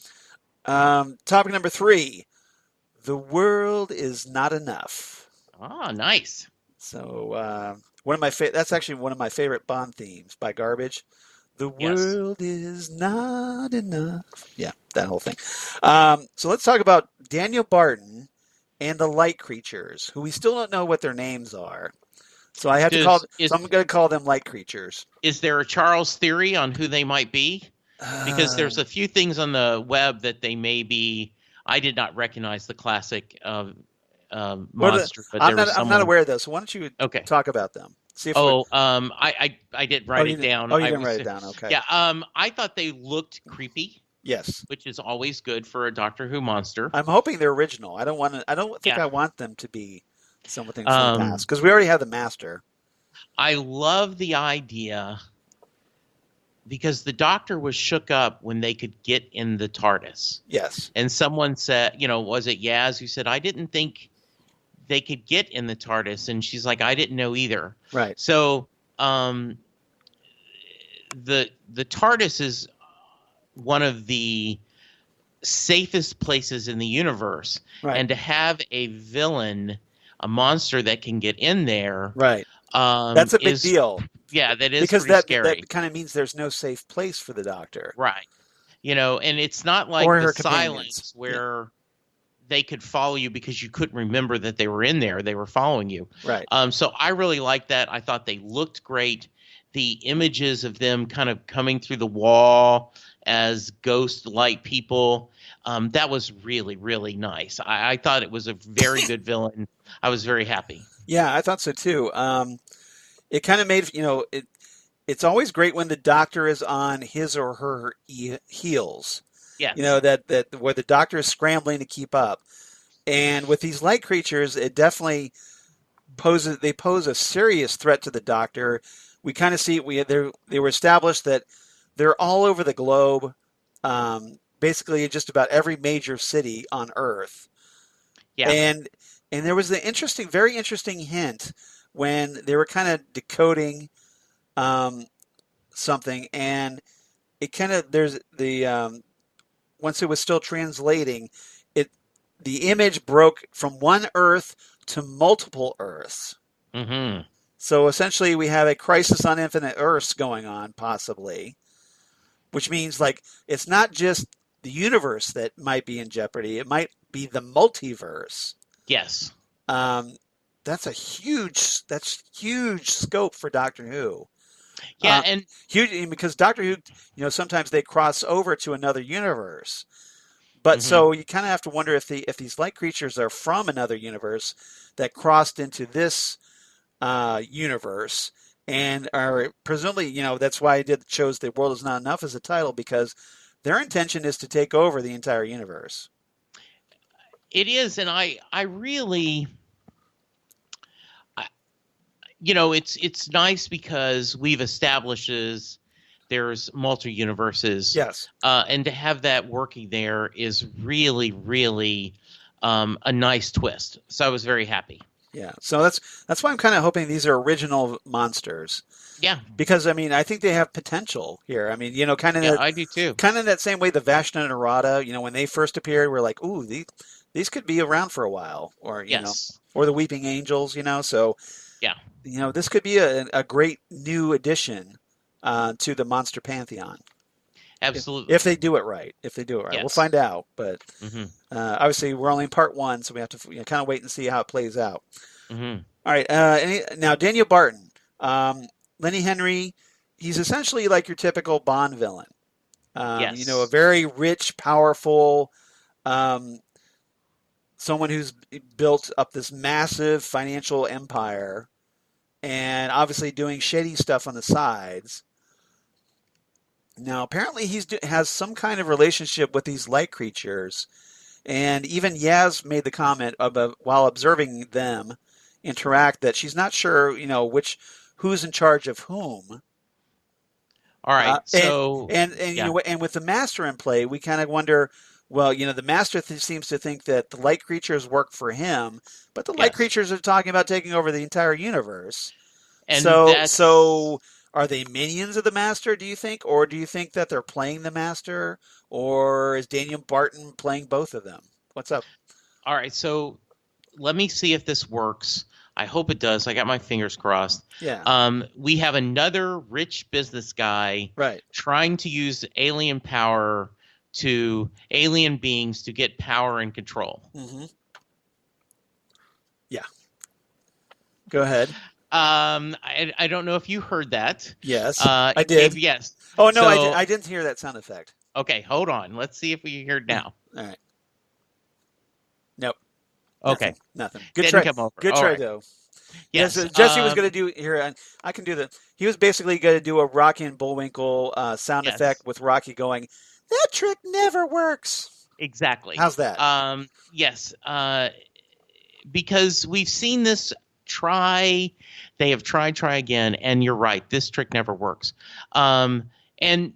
Topic number 3. The world is not enough. Ah, nice. So that's actually one of my favorite Bond themes by Garbage. The world is not enough. Yeah, that whole thing. So let's talk about Daniel Barton and the light creatures, who we still don't know what their names are. So I have so I'm going to call them light creatures. Is there a Charles theory on who they might be? Because there's a few things on the web that they may be. I did not recognize the classic monster, but I'm not aware of those. So why don't you talk about them? See if I did write it down. Oh, you didn't write it down. Okay. Yeah. I thought they looked creepy. Yes, which is always good for a Doctor Who monster. I'm hoping they're original. I don't think I want them to be something from the past because we already have the Master. I love the idea because the Doctor was shook up when they could get in the TARDIS. Yes, and someone said, was it Yaz who said, "I didn't think they could get in the TARDIS," and she's like, "I didn't know either." Right. So, the TARDIS is one of the safest places in the universe, and to have a villain, a monster that can get in there, right? That's a big deal. Yeah, that is because pretty scary. That kind of means there's no safe place for the Doctor, right? And it's not like the Silence where they could follow you because you couldn't remember that they were in there. They were following you, right? So I really liked that. I thought they looked great. The images of them kind of coming through the wall as ghost-like people, that was really, really nice. I thought it was a very good villain. I was very happy. Yeah, I thought so too. It kind of made, it's always great when the Doctor is on his or her heels. Yeah. That where the Doctor is scrambling to keep up. And with these light creatures, it definitely pose a serious threat to the Doctor. We kind of see they were established that they're all over the globe, basically just about every major city on Earth. Yeah. And there was the very interesting hint when they were kind of decoding something, and it kind of once it was still translating, the image broke from one Earth to multiple Earths. Mm-hmm. So essentially, we have a crisis on infinite Earths going on, possibly, which means it's not just the universe that might be in jeopardy; it might be the multiverse. Yes. That's huge scope for Doctor Who. Yeah, and huge because Doctor Who, sometimes they cross over to another universe, but so you kind of have to wonder if these light creatures are from another universe that crossed into this universe and are presumably, that's why I chose "The World Is Not Enough" as a title, because their intention is to take over the entire universe. It is, and I really, it's nice because we've established there's multi-universes. Yes. And to have that working there is really, really a nice twist. So I was very happy. Yeah. So that's why I'm kind of hoping these are original monsters. Yeah. Because, I mean, I think they have potential here. I mean, kind of I do too. Kind of that same way the Vashta and Arata, when they first appeared, we're like, ooh, these could be around for a while. Or, or the Weeping Angels, So, yeah. This could be a great new addition to the monster pantheon. Absolutely. If they do it right. Yes. We'll find out. But obviously, we're only in part 1, so we have to kind of wait and see how it plays out. Mm-hmm. All right. Now, Daniel Barton. Lenny Henry, he's essentially like your typical Bond villain. Yes. A very rich, powerful, someone who's built up this massive financial empire and obviously doing shady stuff on the sides. Now, apparently he has some kind of relationship with these light creatures. And even Yaz made the comment while observing them interact that she's not sure, who's in charge of whom. All right. And with the Master in play, we kind of wonder, well, the Master seems to think that the light creatures work for him, but the light creatures are talking about taking over the entire universe. And so are they minions of the Master, do you think? Or do you think that they're playing the Master? Or is Daniel Barton playing both of them? What's up? All right. So let me see if this works. I hope it does. I got my fingers crossed. Yeah. We have another rich business guy trying to use alien power to alien beings to get power and control. Mm-hmm. Yeah. Go ahead. I don't know if you heard that. Yes, I did. Yes. Oh, no, I didn't hear that sound effect. Okay, hold on. Let's see if we can hear it now. All right. Nope. Okay. Nothing. Good Didn't try. come over. Good All try, right. though. Yes. Jesse was going to do here, and I can do that. He was basically going to do a Rocky and Bullwinkle sound effect with Rocky going, "That trick never works." Exactly. How's that? Yes. Because we've seen this try. They have try again, and you're right. This trick never works. And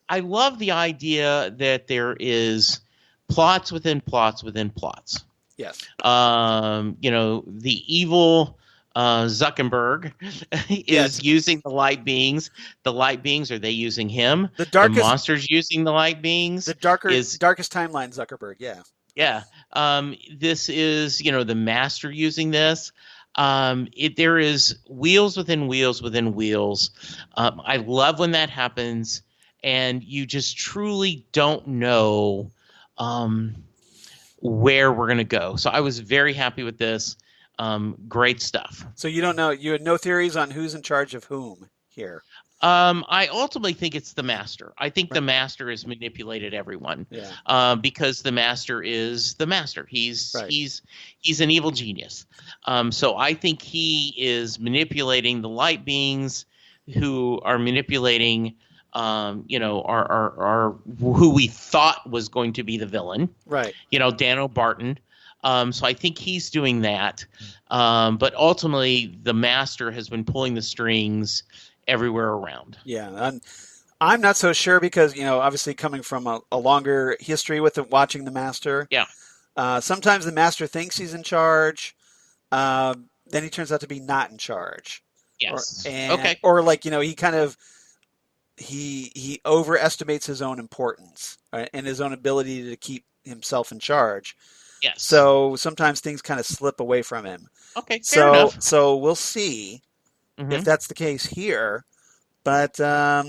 I love the idea that there is plots within plots within plots. Yes. The evil Zuckerberg is using the light beings. The light beings, are they using him? The monster's using the light beings. The darkest timeline Zuckerberg, yeah. Yeah. This is, the Master using this. There is wheels within wheels within wheels. I love when that happens, and you just truly don't know where we're going to go. So I was very happy with this. Great stuff. So you don't know, you had no theories on who's in charge of whom here? I ultimately think it's the Master. I think the Master has manipulated everyone. Yeah. Because the Master is the Master. He's an evil genius. So I think he is manipulating the light beings, who are manipulating, our who we thought was going to be the villain. Right. Daniel Barton. So I think he's doing that. But ultimately, the Master has been pulling the strings everywhere around. Yeah, I'm not so sure because, obviously coming from a longer history with watching the Master. Yeah. Sometimes the Master thinks he's in charge. Then he turns out to be not in charge. Yes. Or like, he kind of, he overestimates his own importance, right, and his own ability to keep himself in charge. Yes. So sometimes things kind of slip away from him. Okay, fair enough. So we'll see if that's the case here. But yeah,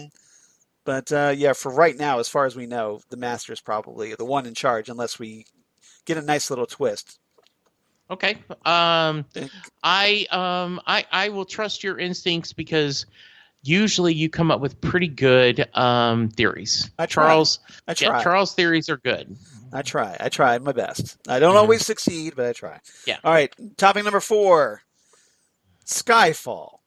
for right now, as far as we know, the Master is probably the one in charge, unless we get a nice little twist. Okay. I will trust your instincts because usually you come up with pretty good theories. I try. Charles' theories are good. I try my best. I don't always succeed, but I try. Yeah. All right. Topic number 4. Skyfall.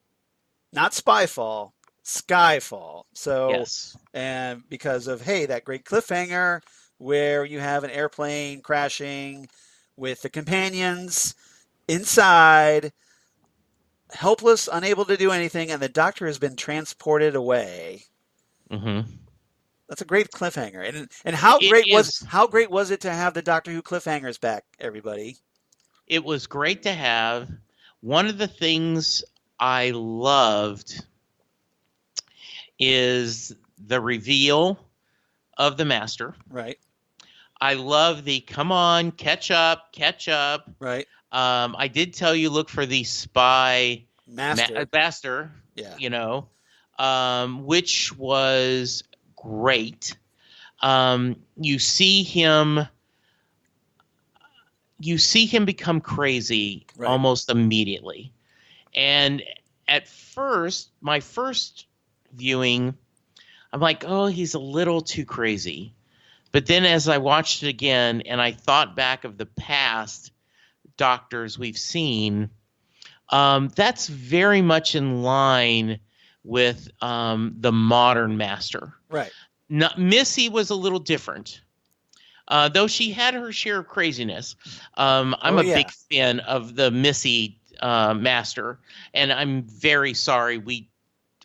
Not Spyfall. Skyfall. So, Yes. and because of, hey, that great cliffhanger where you have an airplane crashing with the companions inside, helpless, unable to do anything, and the doctor has been transported away. Mm-hmm. That's a great cliffhanger. And how great was it to have the Doctor Who cliffhangers back, everybody? It was great to have. One of the things I loved is the reveal of the Master. Right. I love the come on, catch up. Right. I did tell you look for the spy master. Yeah. You know, which was great. You see him become crazy almost immediately. And at first, my first viewing, I'm like, oh, he's a little too crazy. But then as I watched it again and I thought back of the past doctors we've seen, that's very much in line with the modern Master. Right. Missy was a little different. Though she had her share of craziness. I'm a big fan of the Missy Master, and I'm very sorry we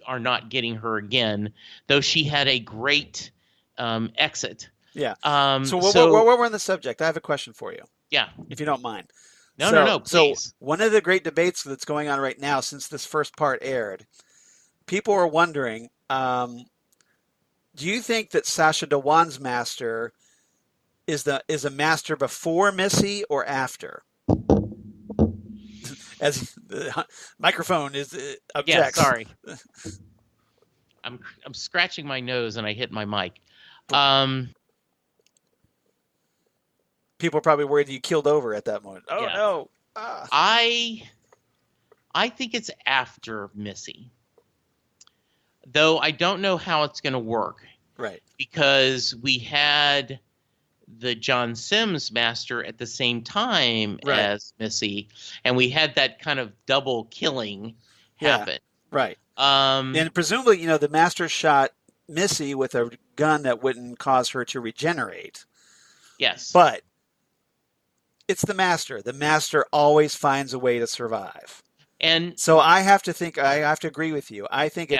are not getting her again, though she had a great exit. Yeah. So while we're on the subject, I have a question for you. Yeah. If you don't mind. No, please. So one of the great debates that's going on right now since this first part aired, people are wondering, do you think that Sacha Dhawan's Master is a Master before Missy or after? As the microphone is objects. Yeah, sorry. I'm scratching my nose and I hit my mic. People are probably worried you killed over at that moment. Oh, yeah. No. Ah. I think it's after Missy. Though I don't know how it's going to work. Right. Because we had the John Sims Master at the same time as Missy, and we had that kind of double killing happen. Right. And presumably, the Master shot Missy with a gun that wouldn't cause her to regenerate. Yes. But it's the Master. The Master always finds a way to survive. And so I have to agree with you. I think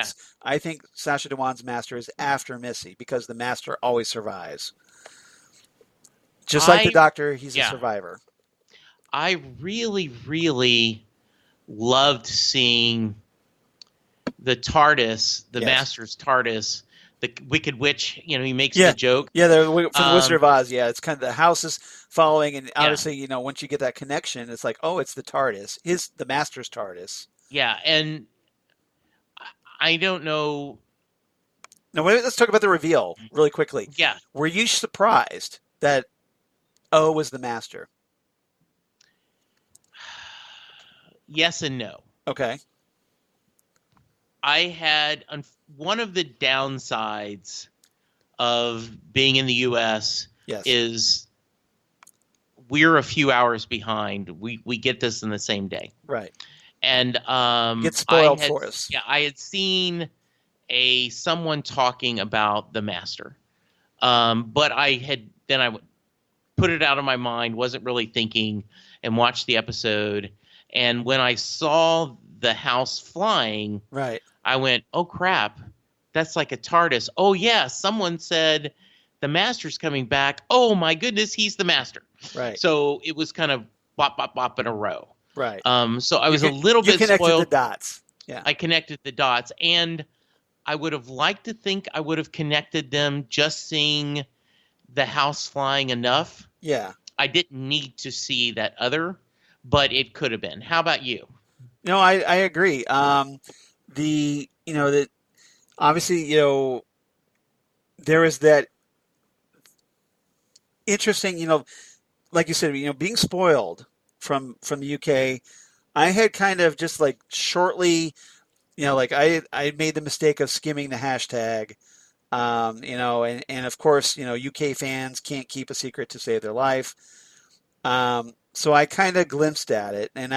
Sacha Dhawan's Master is after Missy because the Master always survives. Just like the Doctor, he's a survivor. I really, really loved seeing the TARDIS, the Master's TARDIS, the Wicked Witch. He makes the joke. Yeah, from the Wizard of Oz. Yeah, it's kind of the house is following, and obviously, once you get that connection, it's like, oh, it's the TARDIS, the Master's TARDIS. Yeah, and I don't know. Now, let's talk about the reveal really quickly. Yeah, were you surprised that O was the Master? Yes and no. Okay. I had one of the downsides of being in the U.S. is we're a few hours behind. We get this in the same day. Right. And get spoiled for us. Yeah, I had seen someone talking about the Master. But I put it out of my mind, wasn't really thinking, and watched the episode. And when I saw the house flying, I went, oh, crap. That's like a TARDIS. Oh, yeah, someone said the Master's coming back. Oh, my goodness, he's the Master. Right. So it was kind of bop, bop, bop in a row. Right. So I was a little bit spoiled. You connected the dots. Yeah. I connected the dots. And I would have liked to think I would have connected them just seeing the house flying enough. Yeah. I didn't need to see that other, but it could have been. How about you? No, I agree. Obviously, there is that interesting, like you said, being spoiled from the UK. I had kind of just like shortly, I made the mistake of skimming the hashtag, and of course, UK fans can't keep a secret to save their life. So I kind of glimpsed at it, and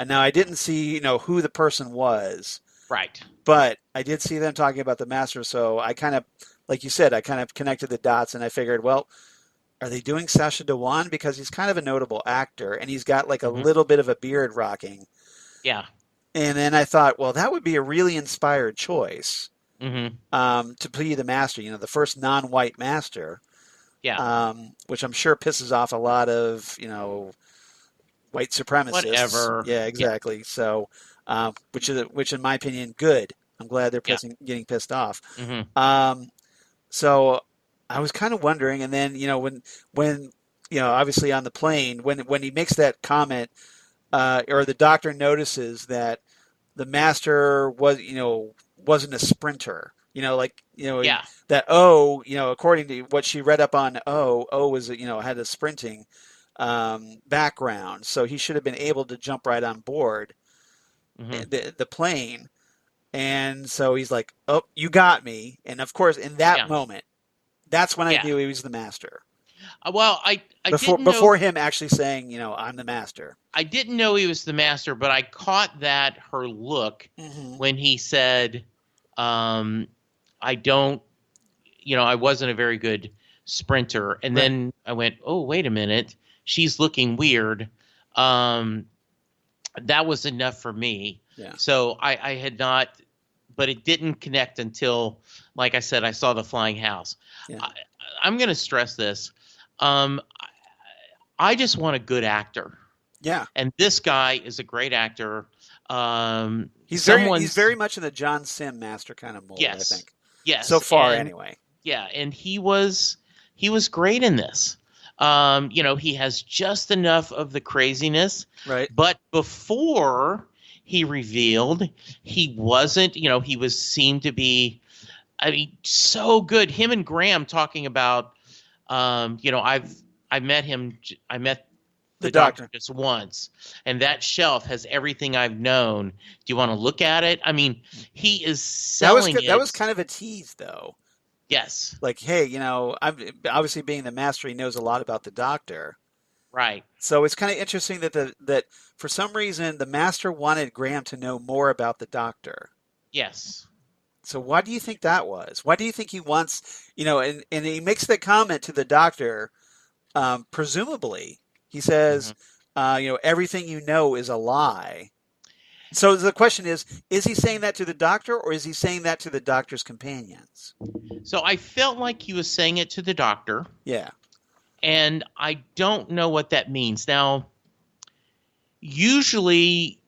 now I didn't see, who the person was. Right. But I did see them talking about the Master, so I kind of, like you said, I kind of connected the dots, and I figured, well, are they doing Sacha Dhawan? Because he's kind of a notable actor, and he's got like a little bit of a beard rocking. Yeah. And then I thought, well, that would be a really inspired choice to play the Master, the first non-white Master. Yeah. Which I'm sure pisses off a lot of, white supremacists. Whatever. Yeah, exactly. Yeah. So, which in my opinion, good. I'm glad they're getting pissed off. So I was kind of wondering, and then, when obviously on the plane, when he makes that comment, or the doctor notices that the Master wasn't a sprinter, that according to what she read up on O was, had a sprinting background, so he should have been able to jump right on board the plane. And so he's like, "Oh, you got me." And of course, in that moment, that's when I knew he was the Master. Well, I before him actually saying, "I'm the Master." I didn't know he was the Master, but I caught her look when he said, I wasn't a very good sprinter. And then I went, oh, wait a minute. She's looking weird. That was enough for me. Yeah. So I had not, but it didn't connect until, like I said, I saw the flying house. Yeah. I'm going to stress this. I just want a good actor. Yeah. And this guy is a great actor. He's very much in the John Sim Master kind of mold, yes. I think. Yes. So far, anyway. Yeah, and he was great in this. He has just enough of the craziness. Right. But before he revealed, he wasn't, he seemed to be, so good. Him and Graham talking about, I met the doctor just once, and that shelf has everything I've known. Do you want to look at it? He is selling it. That was kind of a tease, though. Yes. Like, hey, I'm obviously being the Master, he knows a lot about the Doctor. Right. So it's kind of interesting that for some reason the Master wanted Graham to know more about the Doctor. Yes. So why do you think that was? Why do you think he wants, and he makes the comment to the Doctor, presumably, he says, everything you know is a lie. So the question is he saying that to the Doctor, or is he saying that to the Doctor's companions? So I felt like he was saying it to the Doctor. Yeah. And I don't know what that means. Now, usually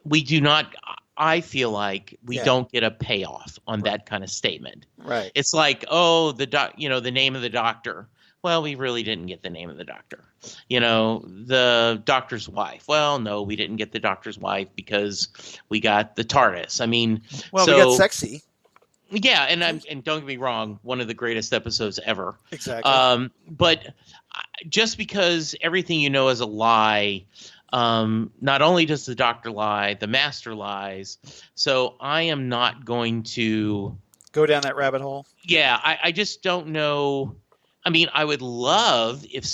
we do not, I feel like we don't get a payoff on that kind of statement. Right. It's like, oh, the name of the Doctor. Well, we really didn't get the name of the Doctor. The Doctor's wife. Well, no, we didn't get the Doctor's wife because we got the TARDIS. We got sexy. Yeah, and don't get me wrong, one of the greatest episodes ever. Exactly. But just because everything you know is a lie, not only does the Doctor lie, the Master lies. So I am not going to go down that rabbit hole. Yeah, I just don't know. I would love if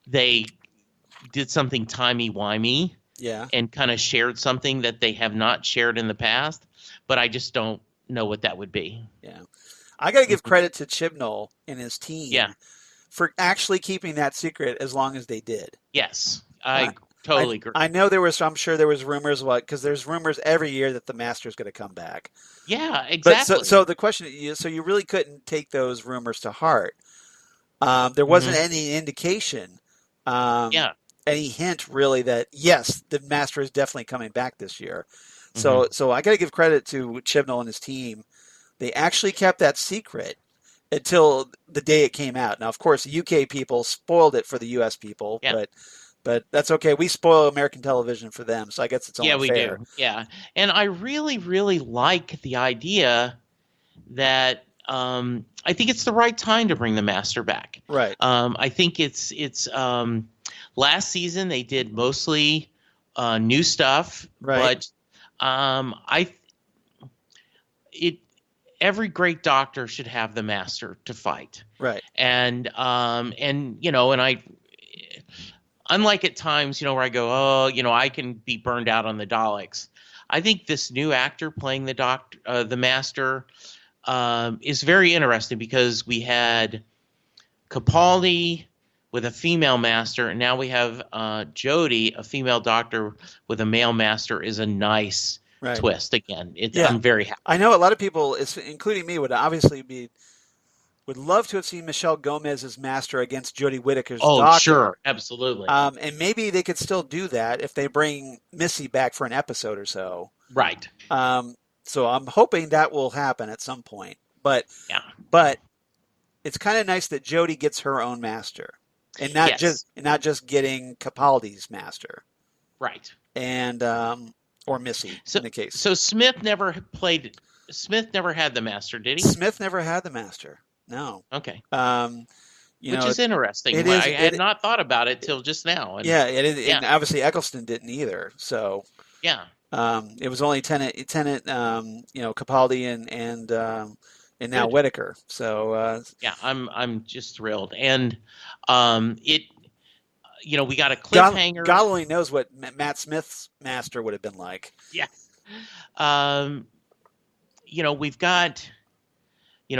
they did something timey-wimey, and kind of shared something that they have not shared in the past, but I just don't know what that would be. Yeah, I got to give credit to Chibnall and his team, for actually keeping that secret as long as they did. Yes, I totally agree. I know I'm sure there was rumors because there's rumors every year that the Master's going to come back. Yeah, exactly. But so the question is, so you really couldn't take those rumors to heart. There wasn't any indication, any hint really that yes, the Master is definitely coming back this year. So I got to give credit to Chibnall and his team. They actually kept that secret until the day it came out. Now, of course, the UK people spoiled it for the US people, but that's okay. We spoil American television for them, so I guess it's only fair. Yeah, we do. Yeah, and I really, really like the idea that I think it's the right time to bring the Master back. Right. I think it's last season they did mostly new stuff, but every great Doctor should have the Master to fight. Right. And unlike at times, where I go, I can be burned out on the Daleks. I think this new actor playing the Master, is very interesting because we had Capaldi with a female Master, and now we have Jodie, a female Doctor with a male Master, is a nice twist. Again, I'm very happy. I know a lot of people, including me, would love to have seen Michelle Gomez's Master against Jodie Whittaker's Doctor. Oh, sure, absolutely. And maybe they could still do that if they bring Missy back for an episode or so. Right. So I'm hoping that will happen at some point. But it's kind of nice that Jodie gets her own Master, and not just getting Capaldi's Master. Right. And or Missy in the case. So Smith never had the Master, did he? Smith never had the Master. No. Okay. Which is interesting. I had not thought about it till just now. And, and obviously Eccleston didn't either. So it was only Tennant, Capaldi and now Whittaker. So I'm just thrilled, and we got a cliffhanger. God only knows what Matt Smith's Master would have been like. Yeah.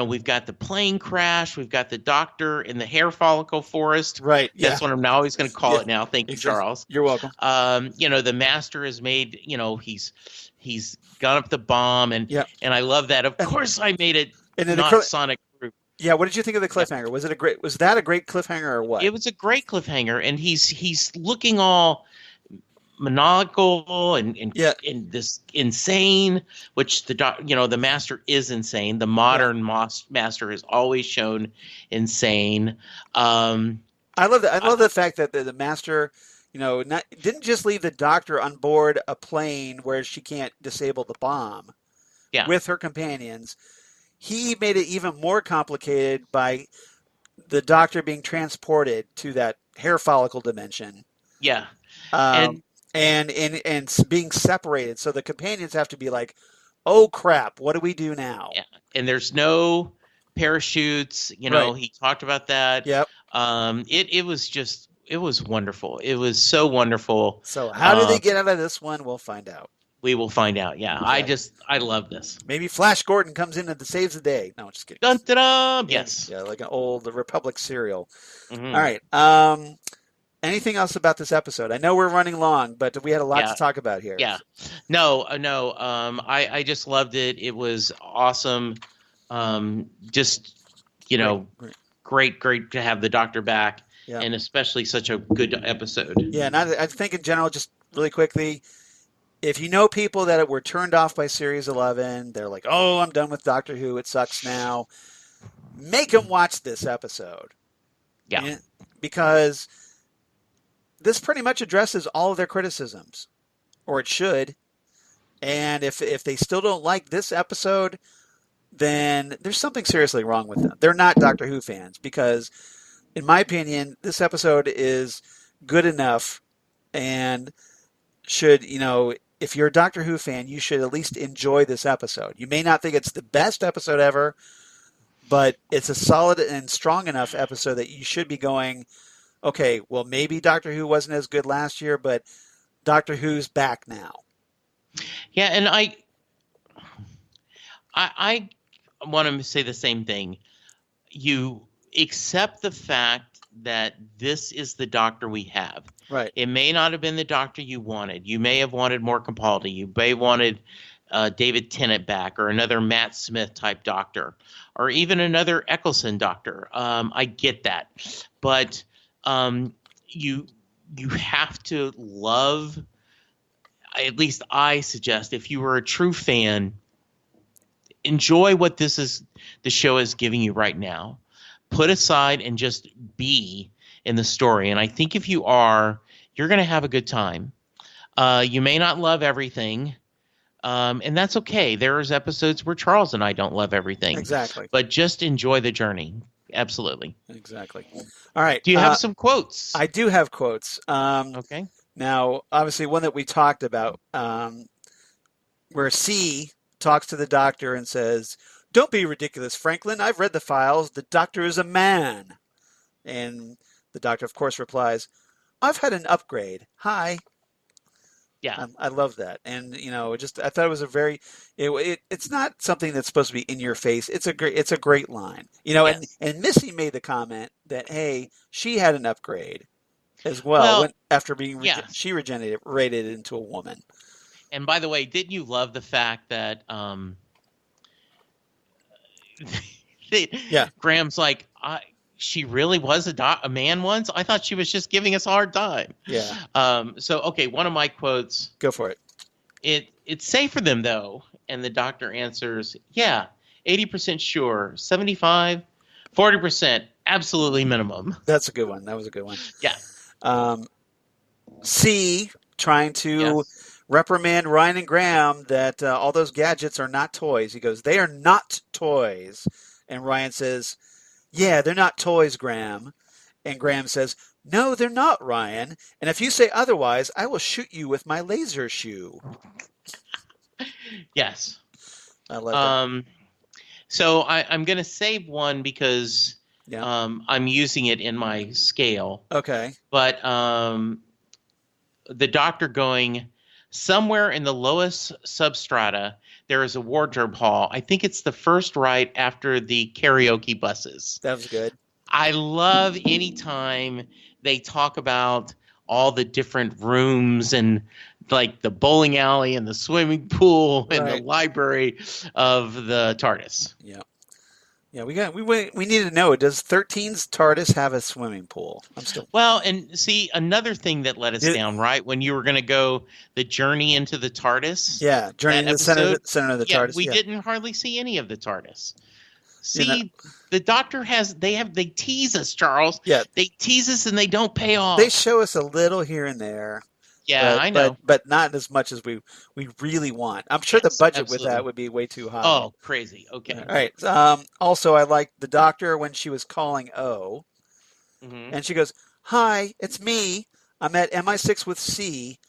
We've got the plane crash. We've got the Doctor in the hair follicle forest. Right. That's what I'm now always going to call it now. Thank you, Charles. You're welcome. The Master has made, he's got up the bomb, and I love that. Of course, I made it not Sonic Group. Yeah. What did you think of the cliffhanger? Yeah. Was that a great cliffhanger or what? It was a great cliffhanger, and he's looking all maniacal and this insane, which the Master is insane. The modern Master is always shown insane. I love that. I love the fact that the Master, didn't just leave the Doctor on board a plane where she can't disable the bomb with her companions. He made it even more complicated by the Doctor being transported to that hair follicle dimension. Yeah. And being separated. So the companions have to be like, oh, crap, what do we do now? Yeah. And there's no parachutes. He talked about that. Yep. It was wonderful. It was so wonderful. So how do they get out of this one? We'll find out. We will find out. Yeah. Okay. I love this. Maybe Flash Gordon comes in and saves the day. No, just kidding. Dun, dun, dun. Yes. Yeah, like an old Republic cereal. Mm-hmm. All right. Anything else about this episode? I know we're running long, but we had a lot to talk about here. Yeah. No. I just loved it. It was awesome. Great to have the Doctor back, and especially such a good episode. Yeah, and I think in general, just really quickly, if you know people that were turned off by Series 11, they're like, oh, I'm done with Doctor Who. It sucks now. Make them watch this episode. Yeah. Because this pretty much addresses all of their criticisms, or it should. And if they still don't like this episode, then there's something seriously wrong with them. They're not Doctor Who fans, because, in my opinion, this episode is good enough and should, if you're a Doctor Who fan, you should at least enjoy this episode. You may not think it's the best episode ever, but it's a solid and strong enough episode that you should be going, okay, well, maybe Doctor Who wasn't as good last year, but Doctor Who's back now. Yeah, and I want to say the same thing. You accept the fact that this is the Doctor we have. Right. It may not have been the Doctor you wanted. You may have wanted more Capaldi. You may have wanted David Tennant back, or another Matt Smith type Doctor, or even another Eccleston Doctor. I get that, but you have to love. At least I suggest, if you were a true fan, enjoy what the show is giving you right now. Put aside and just be in the story. And I think if you are, you're going to have a good time. You may not love everything, and that's okay. There's episodes where Charles and I don't love everything. Exactly. But just enjoy the journey. Absolutely. Exactly. All right. Do you have some quotes? I do have quotes. Okay. Now, obviously, one that we talked about, where C talks to the Doctor and says, "Don't be ridiculous, Franklin. I've read the files. The Doctor is a man." And the Doctor, of course, replies, "I've had an upgrade. Hi." Yeah. I love that. And, I thought it was a very, it's not something that's supposed to be in your face. It's a great line, Yes. and Missy made the comment that, hey, she had an upgrade as well, after being, she regenerated into a woman. And by the way, didn't you love the fact that, Graham's like, she really was a man once? I thought she was just giving us a hard time. Yeah. So, okay, one of my quotes. Go for it. It's safe for them, though. And the doctor answers, yeah, 80% sure, 75, 40%, absolutely minimum. That's a good one. That was a good one. Yeah. C, trying to reprimand Ryan and Graham that all those gadgets are not toys. He goes, they are not toys. And Ryan says, yeah, they're not toys, Graham. And Graham says, no, they're not, Ryan. And if you say otherwise, I will shoot you with my laser shoe. Yes. I love that. So I'm going to save one because I'm using it in my scale. Okay. But the doctor going, somewhere in the lowest substrata, there is a wardrobe hall. I think it's the first right after the karaoke buses. That was good. I love any time they talk about all the different rooms and like the bowling alley and the swimming pool and the library of the TARDIS. Yeah. Yeah, we need to know, does 13's TARDIS have a swimming pool? Well, and see, another thing that let us down, right? When you were going to go the journey into the TARDIS. Yeah, journey into the center of the TARDIS. We didn't hardly see any of the TARDIS. See, the doctor they tease us, Charles. Yeah. They tease us and they don't pay off. They show us a little here and there. Yeah, I know. But not as much as we really want. I'm sure the budget with that would be way too high. Oh, crazy. Okay. All right. Also, I liked the doctor when she was calling O. Mm-hmm. And she goes, hi, it's me. I'm at MI6 with C.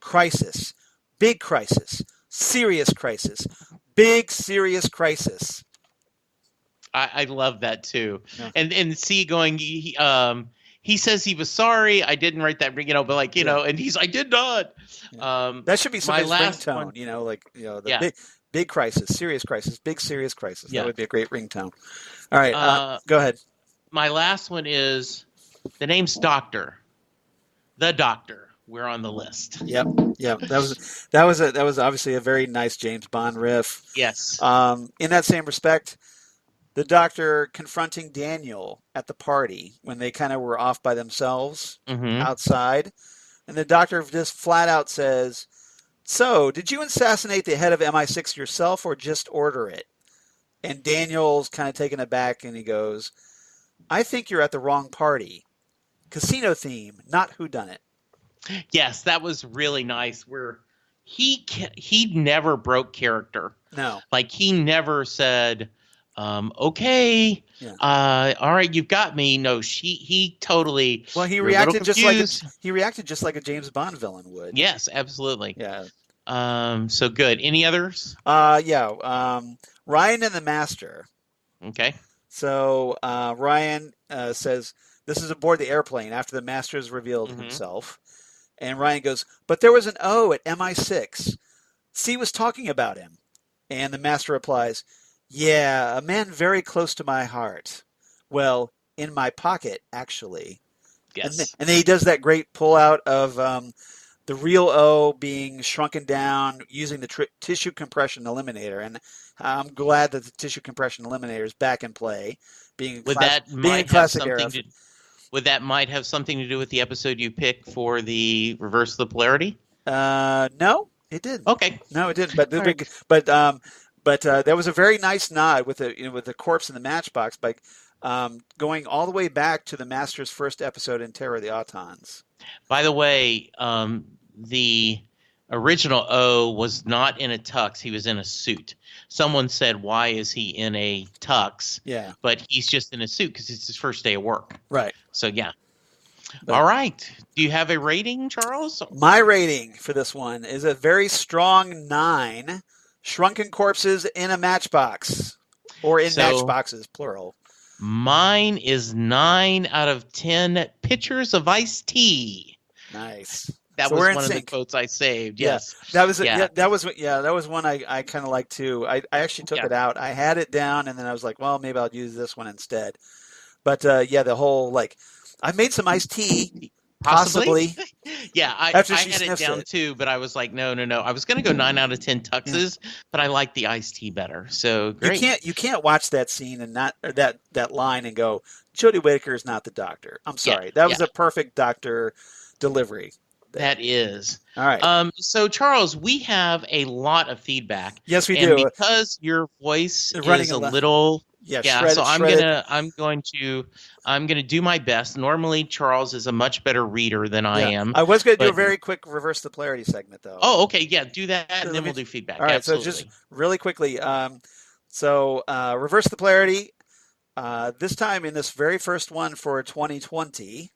Crisis. Big crisis. Serious crisis. Big serious crisis. I love that too. Yeah. And C going, he says he was sorry. I didn't write that, but like, and he's, I did not. Yeah. That should be somebody's ringtone, the big crisis, serious crisis, big serious crisis. Yeah. That would be a great ringtone. All right, go ahead. My last one is the name's Doctor. The Doctor. We're on the list. Yep. That was obviously a very nice James Bond riff. Yes. In that same respect, the doctor confronting Daniel at the party when they kind of were off by themselves outside. And the doctor just flat out says, so, did you assassinate the head of MI6 yourself or just order it? And Daniel's kind of taken aback and he goes, I think you're at the wrong party. Casino theme, not whodunit. Yes, that was really nice where he never broke character. No. Like he never said, okay, all right, you've got me. No, he totally. Well, he reacted just like a James Bond villain would. Yes, absolutely. Yeah. So good. Any others? Ryan and the Master. Okay. So Ryan says this is aboard the airplane after the Master has revealed himself, and Ryan goes, but there was an O at MI6. C was talking about him, and the Master replies, yeah, a man very close to my heart. Well, in my pocket, actually. Yes. And then he does that great pull-out of the real O being shrunken down using the tissue compression eliminator. And I'm glad that the tissue compression eliminator is back in play. Would that might have something to do with the episode you picked for the reverse of the polarity? No, it didn't. Okay. No, it didn't. But there was a very nice nod with the corpse in the matchbox by going all the way back to the Master's first episode in Terror of the Autons. By the way, the original O was not in a tux; he was in a suit. Someone said, "Why is he in a tux?" Yeah, but he's just in a suit because it's his first day of work. Right. So yeah. All right. Do you have a rating, Charles? My rating for this one is a very strong 9. Shrunken corpses in a matchbox, or in matchboxes, plural. Mine is 9 out of 10 pitchers of iced tea. Nice. That So was we're in one of the sync. quotes I saved. Yeah. Yes. That was one I kind of liked too. I actually took it out. I had it down, and then I was like, well, maybe I'll use this one instead. But the whole I made some iced tea. Possibly. Yeah, I had it down too, but I was like, no. I was going to go 9 out of 10 tuxes, but I like the iced tea better. So great. You can't watch that scene and that line and go, Jodie Whittaker is not the doctor. I'm sorry. That was a perfect doctor delivery. That is. All right. So Charles, we have a lot of feedback. Yes, we do. Because your voice is a little shredded, so I'm going to do my best. Normally Charles is a much better reader than I am. I was going to do a very quick reverse the polarity segment though. Oh, okay. Yeah, do that and then we'll do feedback. All right. Absolutely. So just really quickly. Reverse the polarity. This time in this very first one for 2020,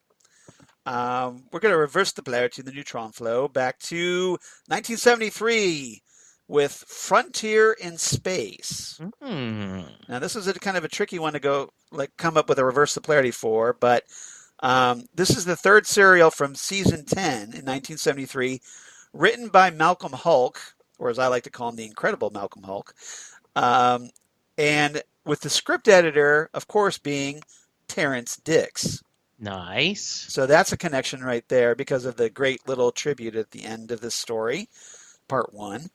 we're going to reverse the polarity of the neutron flow back to 1973 with Frontier in Space. Now, this is a kind of a tricky one to come up with a reverse the polarity for, but this is the third serial from season 10 in 1973, written by Malcolm Hulk, or as I like to call him, the incredible Malcolm Hulk, and with the script editor, of course, being Terrence Dicks. Nice. So that's a connection right there because of the great little tribute at the end of this story, part 1.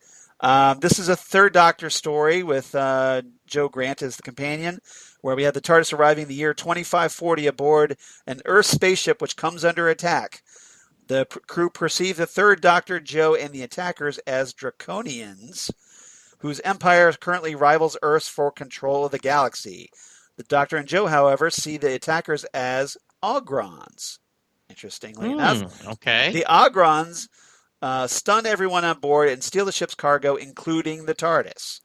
This is a third Doctor story with Joe Grant as the companion, where we have the TARDIS arriving the year 2540 aboard an Earth spaceship which comes under attack. The crew perceive the third Doctor, Joe, and the attackers as Draconians, whose empire currently rivals Earth's for control of the galaxy. The Doctor and Joe, however, see the attackers as Ogrons. Interestingly enough. Okay. The Ogrons stun everyone on board and steal the ship's cargo, including the TARDIS.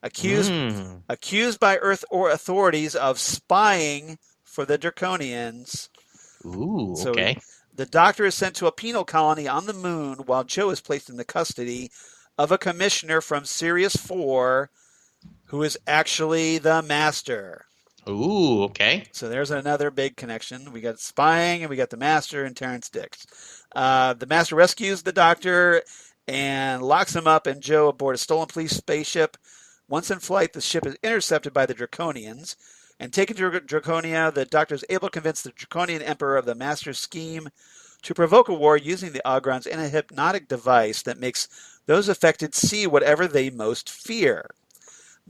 Accused by Earth authorities of spying for the Draconians. Ooh, okay. So the Doctor is sent to a penal colony on the moon while Joe is placed in the custody of a commissioner from Sirius 4 who is actually the Master. Ooh, okay. So there's another big connection. We got spying, and we got the Master and Terrence Dicks. The Master rescues the Doctor and locks him up and Joe aboard a stolen police spaceship. Once in flight, the ship is intercepted by the Draconians. And taken to Draconia, the Doctor is able to convince the Draconian Emperor of the Master's scheme to provoke a war using the Ogrons in a hypnotic device that makes those affected see whatever they most fear.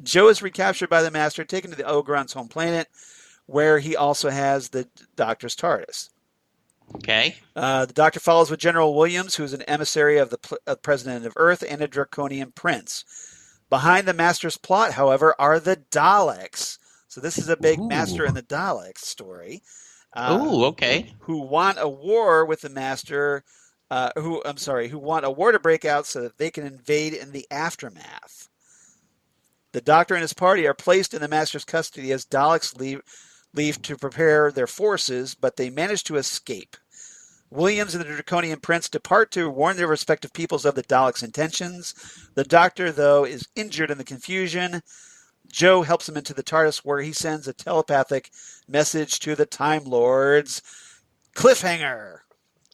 Joe is recaptured by the Master, taken to the Ogrons' home planet, where he also has the Doctor's TARDIS. Okay. The Doctor follows with General Williams, who is an emissary of the President of Earth and a Draconian prince. Behind the Master's plot, however, are the Daleks. So this is a big Master and the Daleks story. Okay. Who want a war with the Master, who want a war to break out so that they can invade in the aftermath. The Doctor and his party are placed in the Master's custody as Daleks leave to prepare their forces, but they manage to escape. Williams and the Draconian Prince depart to warn their respective peoples of the Daleks' intentions. The Doctor, though, is injured in the confusion. Joe helps him into the TARDIS, where he sends a telepathic message to the Time Lords. Cliffhanger.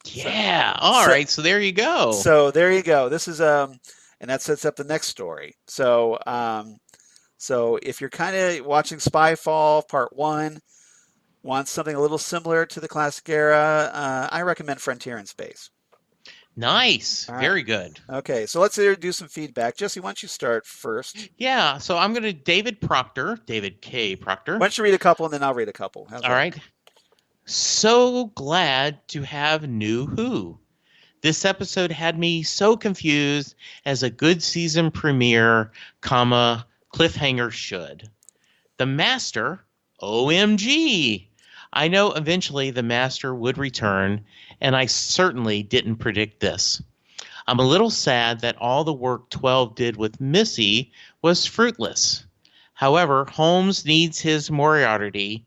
Yeah. All right. So there you go. So there you go. This is and that sets up the next story. So if you're kind of watching Spyfall Part 1, want something a little similar to the classic era, I recommend Frontier in Space. Nice. Right. Very good. Okay, so let's do some feedback. Jesse, why don't you start first? Yeah, so I'm going to David K. Proctor. Why don't you read a couple and then I'll read a couple. All right. So glad to have New Who. This episode had me so confused as a good season premiere, cliffhanger should. The Master, OMG. I know eventually the Master would return, and I certainly didn't predict this. I'm a little sad that all the work 12 did with Missy was fruitless. However, Holmes needs his Moriarty,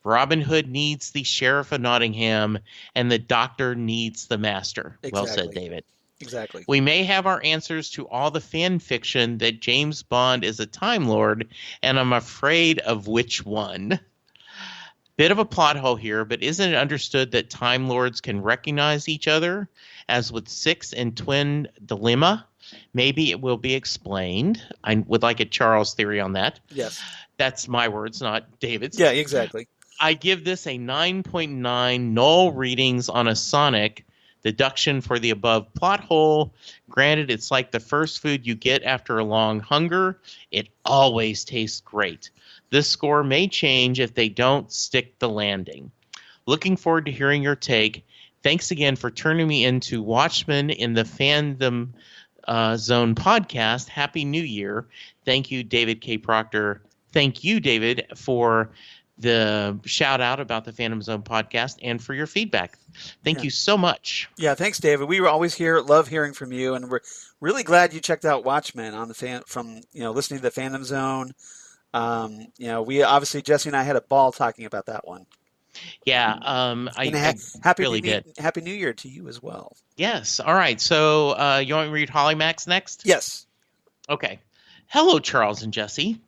Robin Hood needs the Sheriff of Nottingham, and the Doctor needs the Master. Exactly. Well said, David. Exactly. We may have our answers to all the fan fiction that James Bond is a Time Lord, and I'm afraid of which one. Bit of a plot hole here, but isn't it understood that Time Lords can recognize each other, as with Six and Twin Dilemma? Maybe it will be explained. I would like a Charles theory on that. Yes. That's my words, not David's. Yeah, exactly. I give this a 9.9 null readings on a Sonic deduction for the above plot hole. Granted, it's like the first food you get after a long hunger. It always tastes great. This score may change if they don't stick the landing. Looking forward to hearing your take. Thanks again for turning me into Watchmen in the Fandom Zone podcast. Happy New Year. Thank you, David K. Proctor. Thank you, David, for the shout out about the Phantom Zone podcast and for your feedback. Thank you so much. Yeah, thanks, David. We were always here, love hearing from you, and we're really glad you checked out Watchmen on from listening to the Phantom Zone. We obviously, Jesse and I had a ball talking about that one. Yeah, Happy New Year to you as well. Yes. All right. So you want me to read Holly Max next? Yes. Okay. Hello, Charles and Jesse.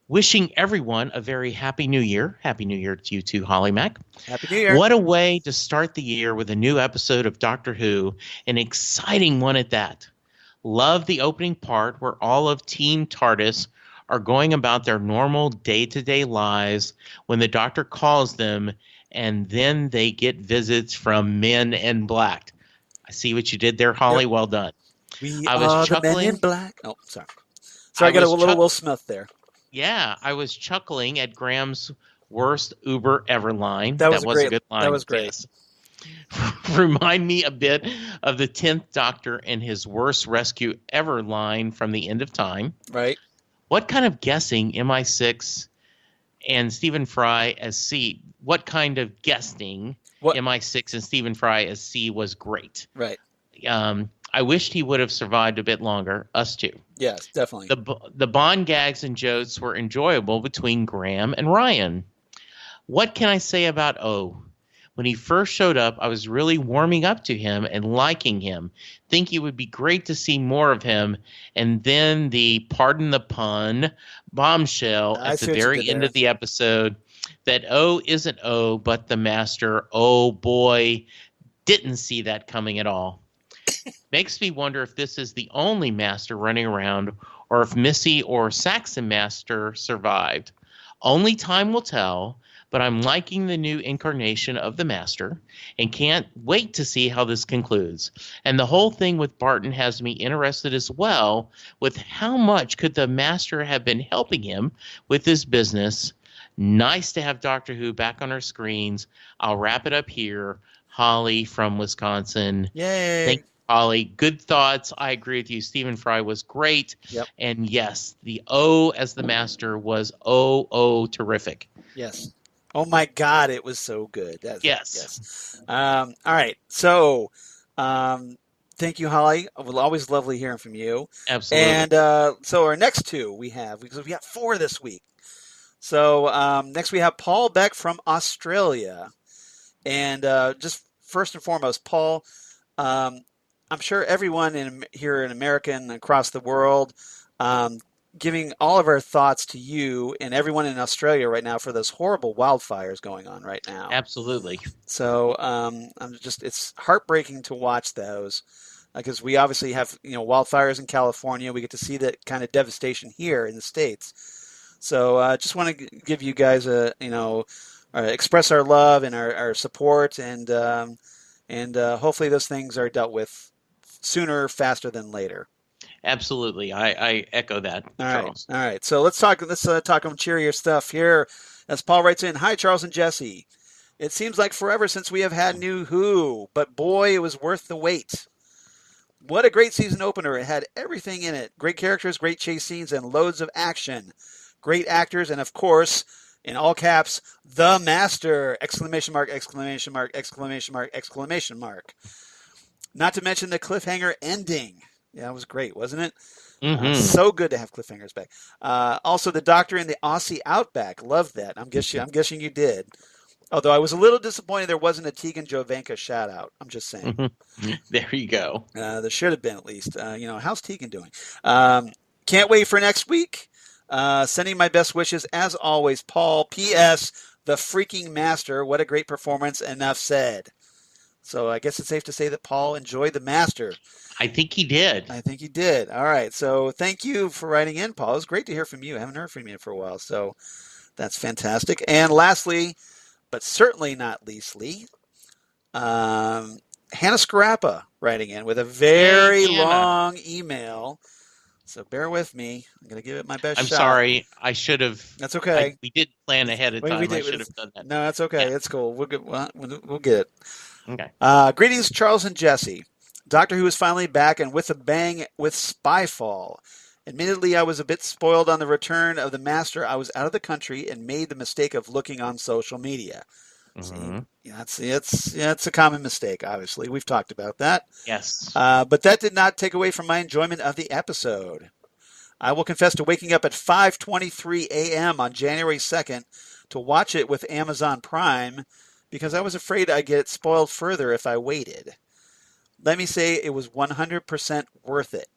Wishing everyone a very happy New Year. Happy New Year to you too, Holly Mac. Happy New Year. What a way to start the year with a new episode of Doctor Who, an exciting one at that. Love the opening part where all of Team TARDIS are going about their normal day-to-day lives when the Doctor calls them, and then they get visits from Men in Black. I see what you did there, Holly. Yep. Well done. I was chuckling. The Men in Black. Oh, sorry. I got a little Will Smith there. Yeah, I was chuckling at Graham's worst Uber ever line. That was a good line. That was great. Yes. Remind me a bit of the 10th Doctor and his worst rescue ever line from the End of Time. Right. What kind of guessing MI6 and Stephen Fry as C? What kind of guessing MI6 and Stephen Fry as C was great. Right. I wished he would have survived a bit longer. Us too. Yes, definitely. The Bond gags and jokes were enjoyable between Graham and Ryan. What can I say about O? When he first showed up, I was really warming up to him and liking him. Think it would be great to see more of him. And then the, pardon the pun, bombshell at the very end of the episode that O isn't O, but the Master. Oh boy, didn't see that coming at all. Makes me wonder if this is the only Master running around or if Missy or Saxon Master survived. Only time will tell, but I'm liking the new incarnation of the Master and can't wait to see how this concludes. And the whole thing with Barton has me interested as well with how much could the Master have been helping him with his business. Nice to have Doctor Who back on our screens. I'll wrap it up here. Holly from Wisconsin. Yay. Thank Holly, good thoughts. I agree with you. Stephen Fry was great. Yep. And yes, the O as the Master was terrific. Yes. Oh my God, it was so good. Yes. All right. So, thank you, Holly. It was always lovely hearing from you. Absolutely. And so our next two because we got 4 this week. So next we have Paul Beck from Australia. And just first and foremost, Paul, I'm sure everyone here in America and across the world, giving all of our thoughts to you and everyone in Australia right now for those horrible wildfires going on right now. Absolutely. So it's heartbreaking to watch those because we obviously have wildfires in California. We get to see that kind of devastation here in the States. So just want to give you guys express our love and our support and hopefully those things are dealt with sooner, faster than later. Absolutely. I echo that, Charles. All right. So let's talk some cheerier stuff here. As Paul writes in, hi, Charles and Jesse. It seems like forever since we have had New Who, but boy, it was worth the wait. What a great season opener. It had everything in it. Great characters, great chase scenes, and loads of action. Great actors, and of course, in all caps, the Master! ! ! ! ! ! ! ! ! ! Not to mention the cliffhanger ending. Yeah, it was great, wasn't it? Mm-hmm. So good to have cliffhangers back. Also, the Doctor in the Aussie Outback. Loved that. I'm guessing you did. Although I was a little disappointed there wasn't a Tegan Jovanka shout out. I'm just saying. There you go. There should have been at least. How's Tegan doing? Can't wait for next week. Sending my best wishes as always, Paul. P.S. the freaking master. What a great performance. Enough said. So I guess it's safe to say that Paul enjoyed the master. I think he did. I think he did. All right. So thank you for writing in, Paul. It was great to hear from you. I haven't heard from you for a while. So that's fantastic. And lastly, but certainly not leastly, Hannah Scarappa writing in with a very long email. So bear with me. I'm going to give it my best shot. I'm sorry. I should have. That's okay. We did plan ahead of time. I should have done that. No, that's okay. Yeah. It's cool. We'll get it. Okay. Greetings, Charles and Jesse. Doctor Who is finally back and with a bang with Spyfall. Admittedly, I was a bit spoiled on the return of the Master. I was out of the country and made the mistake of looking on social media. Mm-hmm. See, it's a common mistake, obviously. We've talked about that. Yes. But that did not take away from my enjoyment of the episode. I will confess to waking up at 5:23 a.m. on January 2nd to watch it with Amazon Prime because I was afraid I'd get spoiled further if I waited. Let me say it was 100% worth it.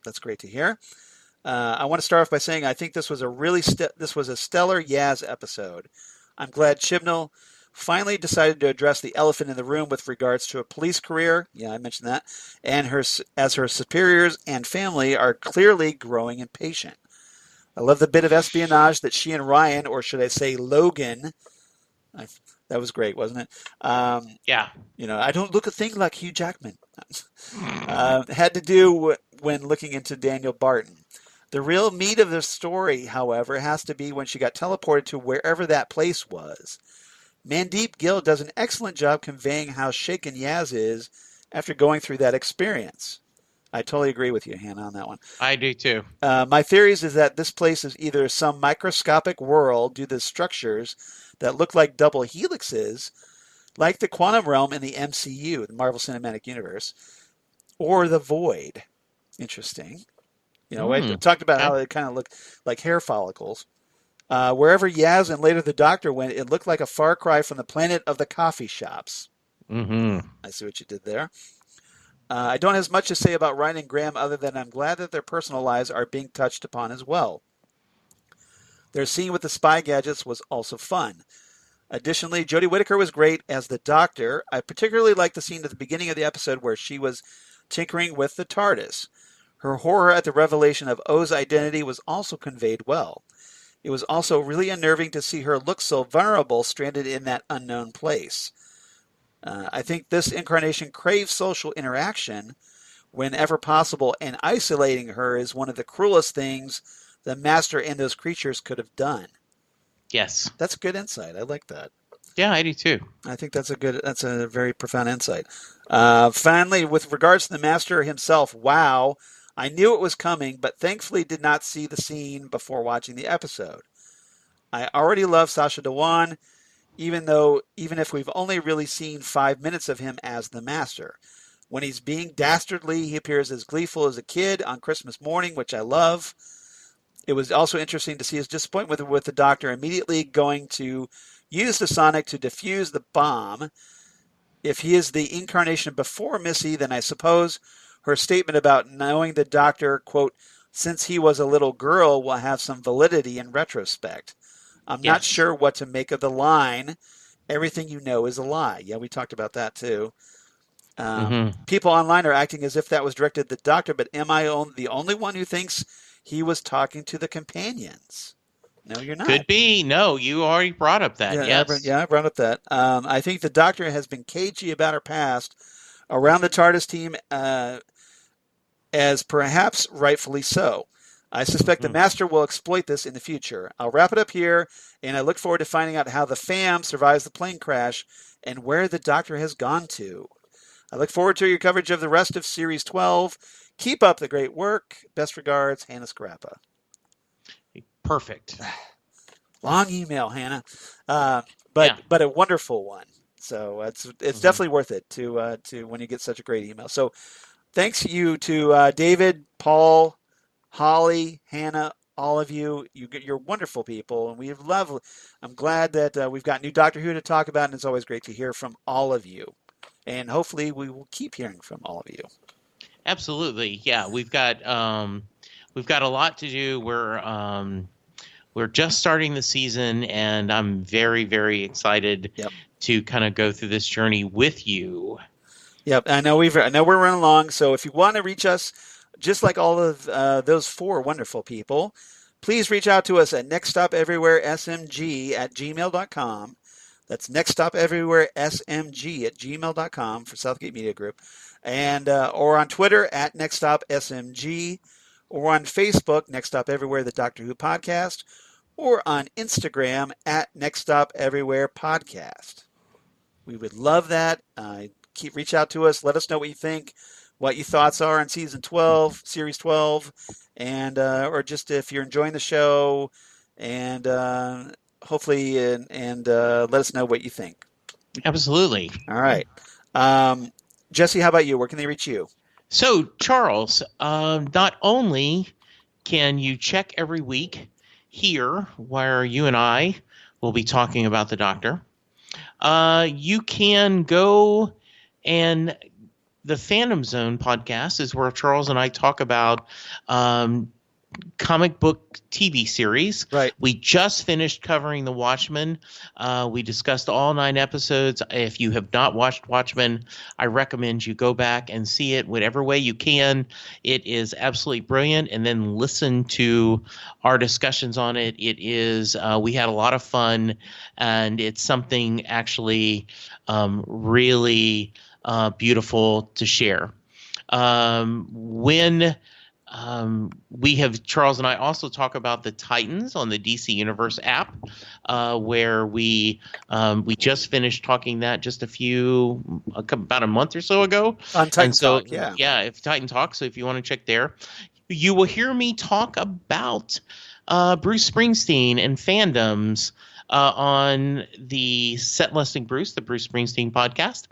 That's great to hear. I want to start off by saying I think this was a stellar Yaz episode. I'm glad Chibnall finally decided to address the elephant in the room with regards to a police career. Yeah, I mentioned that. And as her superiors and family are clearly growing impatient. I love the bit of espionage that she and Ryan, or should I say Logan, that was great, wasn't it? Yeah. I don't look a thing like Hugh Jackman. Had to do when looking into Daniel Barton. The real meat of the story, however, has to be when she got teleported to wherever that place was. Mandeep Gill does an excellent job conveying how shaken Yaz is after going through that experience. I totally agree with you, Hannah, on that one. I do too. My theories is that this place is either some microscopic world due to the structures that look like double helixes, like the quantum realm in the MCU, the Marvel Cinematic Universe, or the void. Interesting. I talked about how it kind of looked like hair follicles. Wherever Yaz and later the Doctor went, it looked like a far cry from the planet of the coffee shops. Mm-hmm. I see what you did there. I don't have much to say about Ryan and Graham other than I'm glad that their personal lives are being touched upon as well. Their scene with the spy gadgets was also fun. Additionally, Jodie Whittaker was great as the Doctor. I particularly liked the scene at the beginning of the episode where she was tinkering with the TARDIS. Her horror at the revelation of O's identity was also conveyed well. It was also really unnerving to see her look so vulnerable stranded in that unknown place. I think this incarnation craves social interaction whenever possible, and isolating her is one of the cruelest things the Master and those creatures could have done. Yes. That's good insight. I like that. Yeah, I do too. I think that's a very profound insight. Finally, with regards to the Master himself, wow, I knew it was coming, but thankfully did not see the scene before watching the episode. I already love Sacha Dhawan, even if we've only really seen 5 minutes of him as the Master. When he's being dastardly, he appears as gleeful as a kid on Christmas morning, which I love. It was also interesting to see his disappointment with the Doctor immediately going to use the Sonic to defuse the bomb. If he is the incarnation before Missy, then I suppose her statement about knowing the Doctor, quote, since he was a little girl, will have some validity in retrospect. I'm not sure what to make of the line, everything you know is a lie. Yeah, we talked about that too. People online are acting as if that was directed at the Doctor, but am I the only one who thinks he was talking to the companions? No, you're not. Could be. No, you already brought up that. Yes. I brought up that. I think the Doctor has been cagey about her past around the TARDIS team, as perhaps rightfully so. I suspect the Master will exploit this in the future. I'll wrap it up here, and I look forward to finding out how the fam survives the plane crash and where the Doctor has gone to. I look forward to your coverage of the rest of Series 12. Keep up the great work. Best regards, Hannah Scarappa. Perfect. Long email, Hannah, but a wonderful one. So it's definitely worth it to when you get such a great email. So thanks you to David, Paul, Holly, Hannah, all of you. You're wonderful people, and I'm glad that we've got new Doctor Who to talk about, and it's always great to hear from all of you. And hopefully we will keep hearing from all of you. Absolutely. Yeah, we've got a lot to do. we're just starting the season, and I'm very, very excited to kind of go through this journey with you. Yep, I know we're running along. So if you want to reach us, just like all of those four wonderful people, please reach out to us at nextstopeverywheresmg@gmail.com. That's nextstopeverywheresmg@gmail.com for Southgate Media Group, and or on Twitter at nextstopsmg, or on Facebook Next Stop Everywhere the Doctor Who Podcast, or on Instagram at Next Stop Everywhere Podcast. We would love that. Reach out to us. Let us know what you think, what your thoughts are on season 12, series 12, and or just if you're enjoying the show, and hopefully and let us know what you think. Absolutely. All right. Jesse, how about you? Where can they reach you? So, Charles, not only can you check every week here where you and I will be talking about the Doctor, you can go, and the Phantom Zone podcast is where Charles and I talk about comic book TV series. Right. We just finished covering The Watchmen. We discussed all 9 episodes. If you have not watched Watchmen, I recommend you go back and see it whatever way you can. It is absolutely brilliant. And then listen to our discussions on it. It is, we had a lot of fun, and it's something actually really beautiful to share. We have, Charles and I also talk about the Titans on the DC Universe app, where we just finished talking that just about a month or so ago. On Titan Talk, yeah. Yeah, if Titan Talk, so if you want to check there. You will hear me talk about Bruce Springsteen and fandoms on the Set Listing Bruce, the Bruce Springsteen podcast.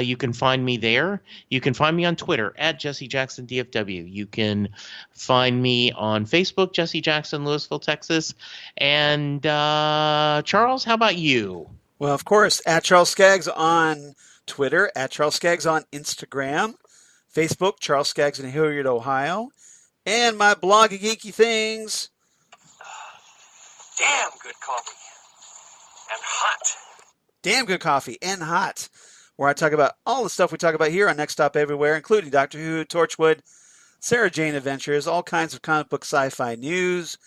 You can find me there. You can find me on Twitter at Jesse Jackson DFW. You can find me on Facebook, Jesse Jackson, Louisville, Texas. And Charles, how about you? Well, of course, at Charles Skaggs on Twitter, at Charles Skaggs on Instagram, Facebook, Charles Skaggs in Hilliard, Ohio, and my blog of geeky things. Damn good coffee. And hot. Damn good coffee and hot. Where I talk about all the stuff we talk about here on Next Stop Everywhere, including Doctor Who, Torchwood, Sarah Jane Adventures, all kinds of comic book sci-fi news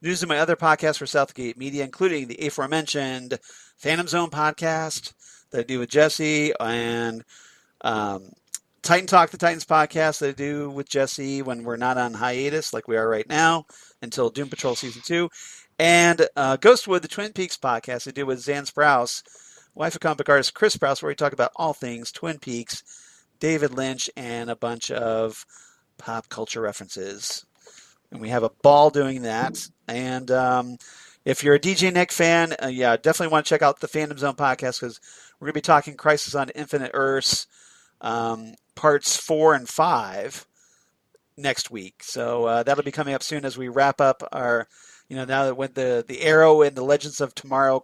in my other podcasts for Southgate Media, including the aforementioned Phantom Zone podcast that I do with Jesse, and Titan Talk, the Titans podcast that I do with Jesse when we're not on hiatus like we are right now until Doom Patrol Season 2, and Ghostwood, the Twin Peaks podcast I do with Zan Sprouse, wife of comic book artist Chris Sprouse, where we talk about all things Twin Peaks, David Lynch, and a bunch of pop culture references. And we have a ball doing that. And if you're a DJ Nick fan, definitely want to check out the Phantom Zone podcast, because we're going to be talking Crisis on Infinite Earths parts 4 and 5 next week. So that'll be coming up soon as we wrap up our... now that when the Arrow and the Legends of Tomorrow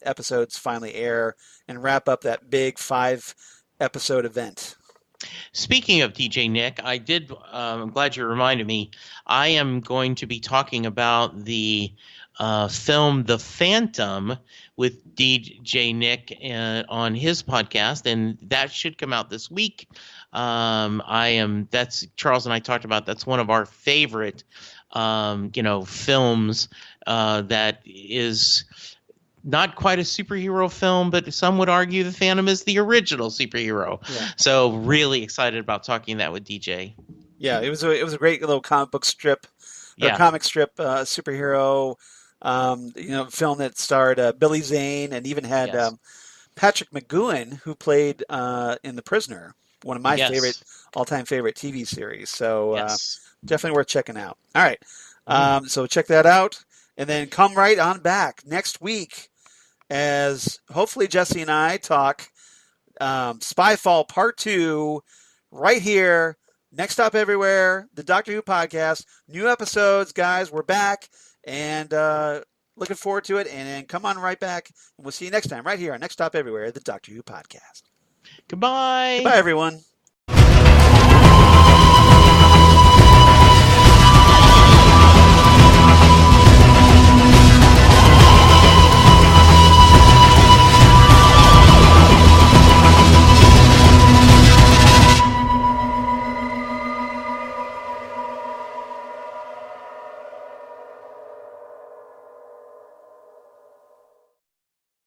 episodes finally air and wrap up that big 5-episode event. Speaking of DJ Nick, I'm glad you reminded me. I am going to be talking about the film The Phantom with DJ Nick on his podcast, and that should come out this week. That's Charles and I talked about. That's one of our favorite films that is not quite a superhero film, but some would argue the Phantom is the original superhero. Yeah. So really excited about talking that with DJ. Yeah, it was a great little comic book strip, comic strip superhero, film that starred Billy Zane and even had Patrick McGoohan, who played in The Prisoner, one of my all-time favorite TV series. So definitely worth checking out. All right. So check that out. And then come right on back next week as hopefully Jesse and I talk Spyfall Part 2 right here. Next Stop Everywhere, the Doctor Who podcast. New episodes, guys. We're back. And looking forward to it. And then come on right back. And we'll see you next time right here on Next Stop Everywhere, the Doctor Who podcast. Goodbye. Goodbye, everyone.